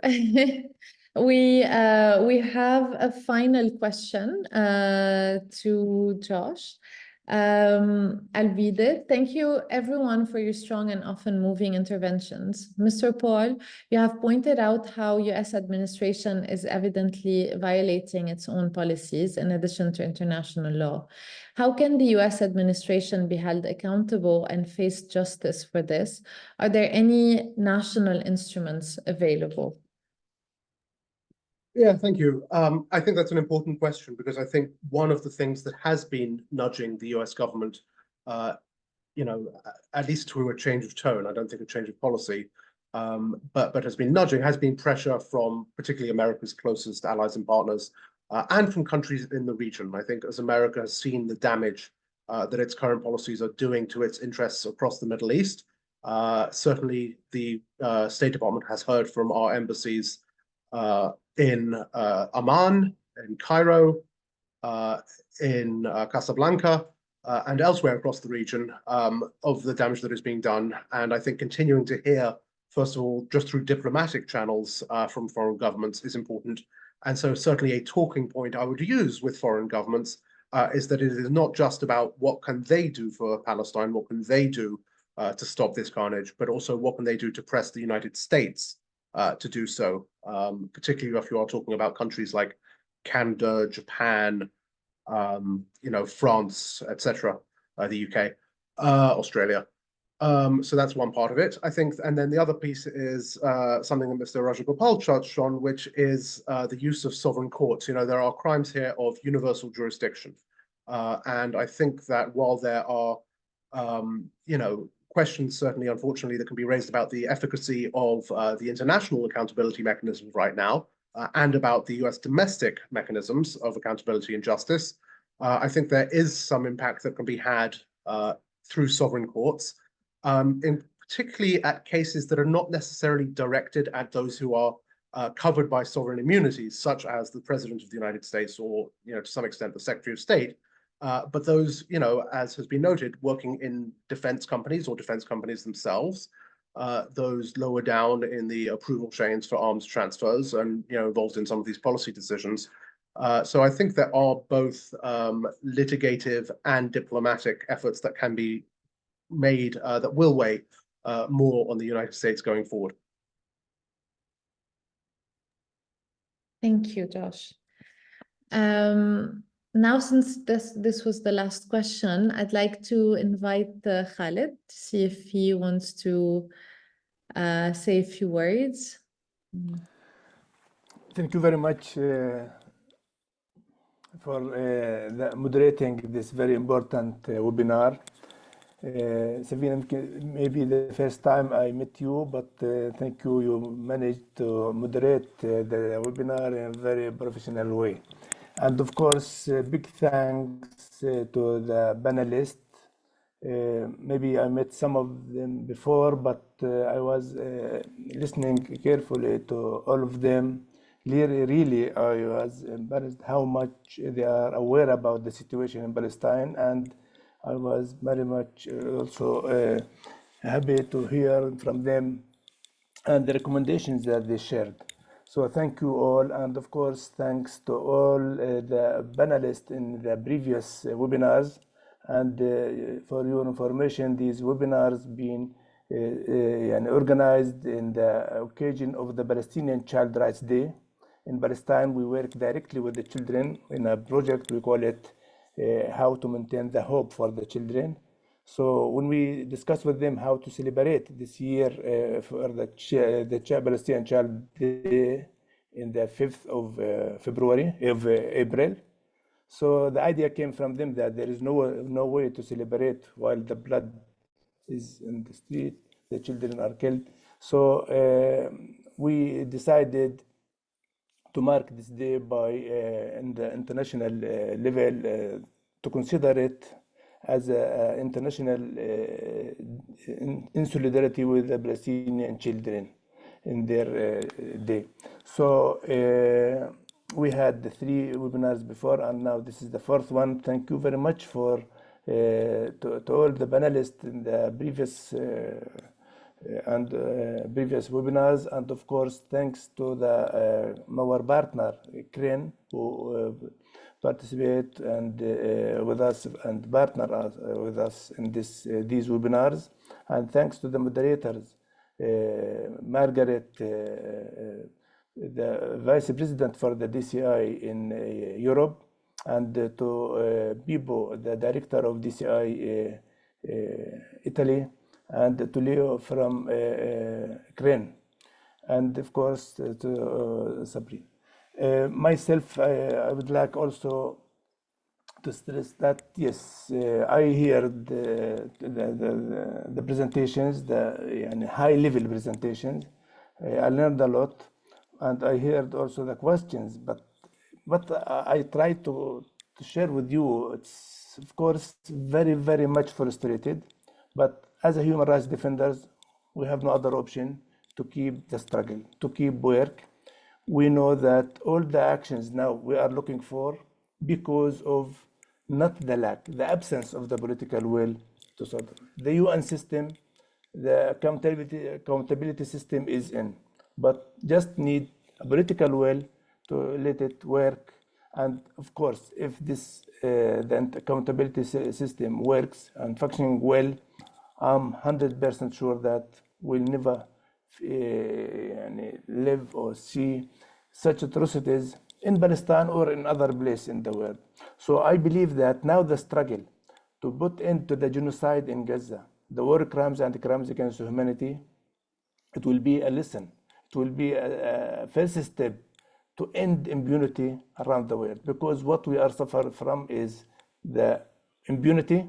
We have a final question to Josh. I'll read it. Thank you everyone for your strong and often moving interventions. Mr. Paul, you have pointed out how US administration is evidently violating its own policies in addition to international law. How can the US administration be held accountable and face justice for this? Are there any national instruments available? Yeah, thank you. I think that's an important question because I think one of the things that has been nudging the US government, at least to a change of tone, I don't think a change of policy, but has been nudging, has been pressure from particularly America's closest allies and partners, and from countries in the region. I think as America has seen the damage that its current policies are doing to its interests across the Middle East, certainly the State Department has heard from our embassies in Amman, in Cairo, in Casablanca, and elsewhere across the region of the damage that is being done. And I think continuing to hear, first of all, just through diplomatic channels from foreign governments is important. And so certainly a talking point I would use with foreign governments is that it is not just about what can they do for Palestine, what can they do to stop this carnage, but also what can they do to press the United States to do so, particularly if you are talking about countries like Canada, Japan, France, etc., the UK, Australia. So that's one part of it, I think. And then the other piece is something that Mr. Rajagopal touched on, which is the use of sovereign courts. There are crimes here of universal jurisdiction. And I think that while there are, questions, certainly, unfortunately, that can be raised about the efficacy of the international accountability mechanisms right now, and about the US domestic mechanisms of accountability and justice, I think there is some impact that can be had through sovereign courts, particularly at cases that are not necessarily directed at those who are covered by sovereign immunities, such as the President of the United States or, to some extent, the Secretary of State. But those, as has been noted, working in defense companies or defense companies themselves, those lower down in the approval chains for arms transfers and, involved in some of these policy decisions. So I think there are both litigative and diplomatic efforts that can be made that will weigh more on the United States going forward. Thank you, Josh. Now, since this was the last question, I'd like to invite Khalid to see if he wants to say a few words. Thank you very much for moderating this very important webinar. Sabine, maybe the first time I met you, but thank you. You managed to moderate the webinar in a very professional way. And of course, big thanks to the panelists. Maybe I met some of them before, but I was listening carefully to all of them. Really, I was embarrassed how much they are aware about the situation in Palestine, and I was very much also happy to hear from them and the recommendations that they shared. So thank you all, and of course, thanks to all the panelists in the previous webinars. And for your information, these webinars being organized in the occasion of the Palestinian Child Rights Day. In Palestine, we work directly with the children in a project, we call it How to Maintain the Hope for the Children. So when we discuss with them how to celebrate this year for the Palestinian Child Day in the 5th of April, so the idea came from them that there is no way to celebrate while the blood is in the street, the children are killed. So we decided to mark this day by in the international level to consider it as an international in solidarity with the Palestinian children in their day. So we had 3 webinars before, and now this is the 4th one. Thank you very much for to all the panelists in the previous previous webinars, and of course thanks to the our partner CRIN who participate and with us and partner with us in these webinars, and thanks to the moderators, Margaret, the Vice President for the DCI in Europe, and to Bibo, the Director of DCI Italy, and to Leo from CRIN, and of course to Sabine. Myself, I would like also to stress that, yes, I heard the presentations, the high-level presentations. I learned a lot, and I heard also the questions, but I try to share with you, it's of course very, very much frustrated, but as a human rights defenders, we have no other option to keep the struggle, to keep work. We know that all the actions now we are looking for because of not the lack, the absence of the political will to solve it. The UN system, the accountability system is in, but just need a political will to let it work. And of course, if this the accountability system works and functioning well, I'm 100% sure that we'll never live or see such atrocities in Palestine or in other places in the world. So I believe that now the struggle to put into the genocide in Gaza, the war crimes and crimes against humanity, it will be a lesson. It will be a first step to end impunity around the world, because what we are suffering from is the impunity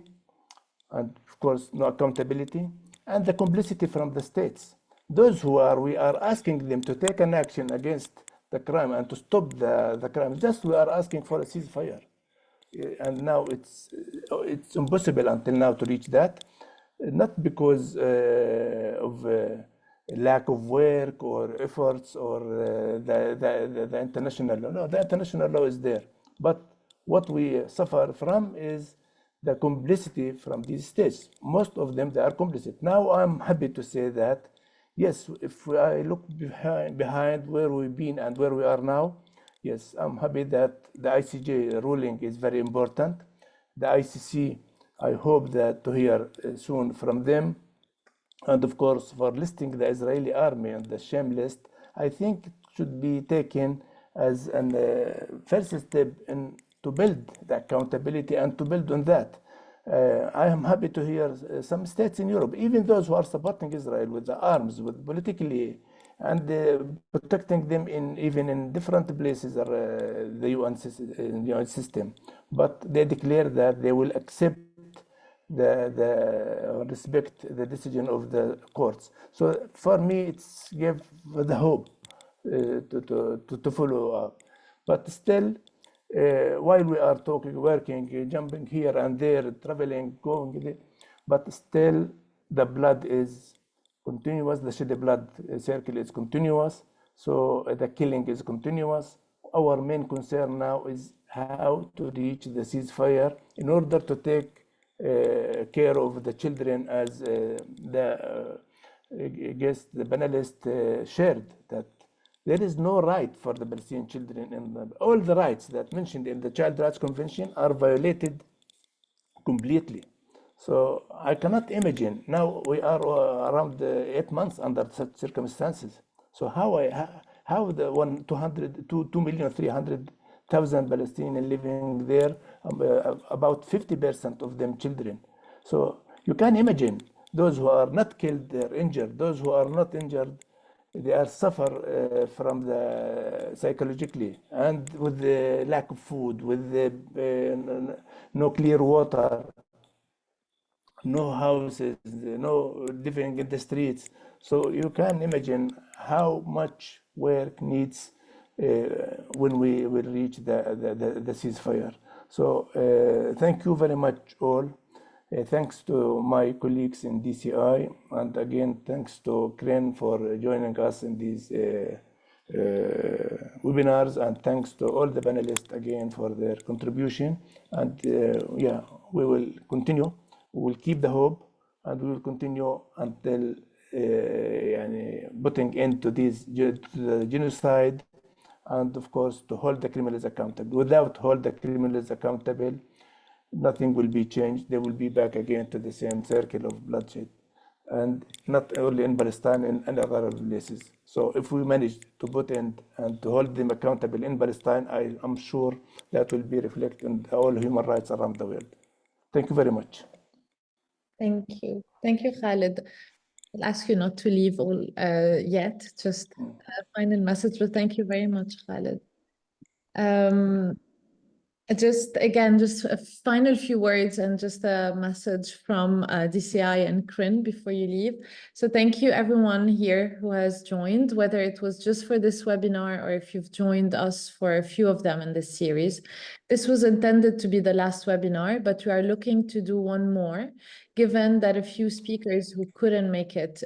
and of course no accountability and the complicity from the states. Those we are asking them to take an action against the crime and to stop the crime. Just we are asking for a ceasefire, and now it's impossible until now to reach that, not because of lack of work or efforts or the international law. No, the international law is there, but what we suffer from is the complicity from these states. Most of them, they are complicit. Now I'm happy to say that yes, if I look behind where we've been and where we are now, yes, I'm happy that the ICJ ruling is very important. The ICC, I hope that to hear soon from them. And of course, for listing the Israeli army on the shame list, I think it should be taken as a first step in to build the accountability and to build on that. I am happy to hear some states in Europe, even those who are supporting Israel with the arms, with politically, and protecting them even in different places of the UN system. But they declare that they will accept respect the decision of the courts. So for me, it's give the hope to follow up. But still, while we are talking, working, jumping here and there, traveling, going, but still the blood is continuous, the shed blood circle is continuous, so the killing is continuous. Our main concern now is how to reach the ceasefire in order to take care of the children, as the panelist shared, that there is no right for the Palestinian children, and all the rights that mentioned in the Child Rights Convention are violated completely. So I cannot imagine, now we are around 8 months under such circumstances. So how the 2,300,000 Palestinians living there, about 50% of them children. So you can imagine those who are not killed, they're injured. Those who are not injured, they are suffer from the psychologically, and with the lack of food, with the no clear water, no houses, no living in the streets. So you can imagine how much work needs when we will reach the ceasefire. So thank you very much all. Thanks to my colleagues in DCI, and again thanks to Kren for joining us in these webinars, and thanks to all the panelists again for their contribution. And yeah, we will continue. We will keep the hope, and we will continue until putting into this genocide, and of course to hold the criminals accountable. Without hold the criminals accountable, nothing will be changed. They will be back again to the same circle of bloodshed, and not only in Palestine, in other places. So if we manage to put in and to hold them accountable in Palestine, I am sure that will be reflected in all human rights around the world. Thank you very much. Thank you. Thank you, Khalid. I'll ask you not to leave all yet, just a final message, but thank you very much, Khalid. Just again, just a final few words and just a message from DCI and CRIN before you leave. So thank you everyone here who has joined, whether it was just for this webinar or if you've joined us for a few of them in this series. This was intended to be the last webinar, but we are looking to do one more, given that a few speakers who couldn't make it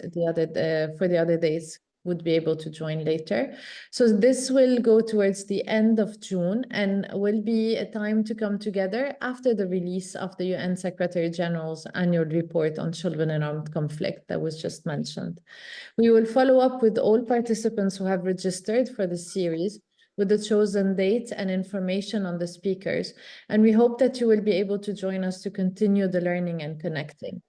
for the other days would be able to join later. So this will go towards the end of June and will be a time to come together after the release of the UN Secretary General's annual report on children in armed conflict that was just mentioned. We will follow up with all participants who have registered for the series with the chosen date and information on the speakers. And we hope that you will be able to join us to continue the learning and connecting.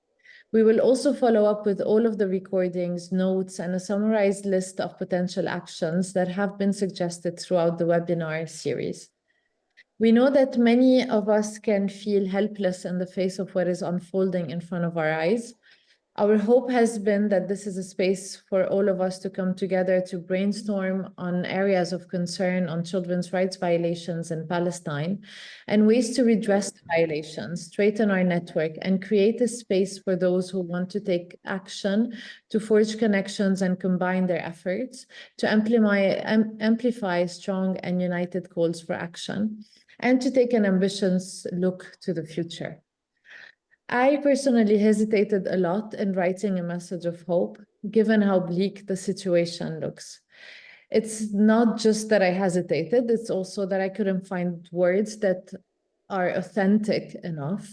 We will also follow up with all of the recordings, notes, and a summarized list of potential actions that have been suggested throughout the webinar series. We know that many of us can feel helpless in the face of what is unfolding in front of our eyes. Our hope has been that this is a space for all of us to come together to brainstorm on areas of concern on children's rights violations in Palestine and ways to redress the violations, straighten our network, and create a space for those who want to take action, to forge connections and combine their efforts, to amplify strong and united calls for action, and to take an ambitious look to the future. I personally hesitated a lot in writing a message of hope, given how bleak the situation looks. It's not just that I hesitated, it's also that I couldn't find words that are authentic enough.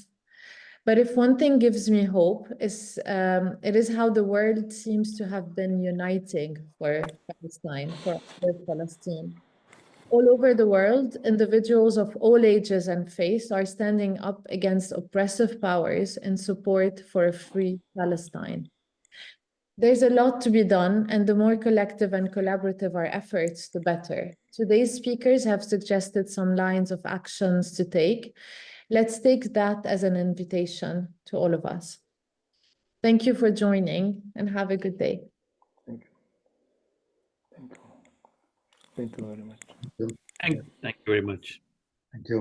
But if one thing gives me hope, it is how the world seems to have been uniting for Palestine, for Palestine. All over the world, individuals of all ages and faiths are standing up against oppressive powers in support for a free Palestine. There's a lot to be done, and the more collective and collaborative our efforts, the better. Today's speakers have suggested some lines of actions to take. Let's take that as an invitation to all of us. Thank you for joining, and have a good day. Thank you. Thank you. Thank you very much. Thank you very much. Thank you.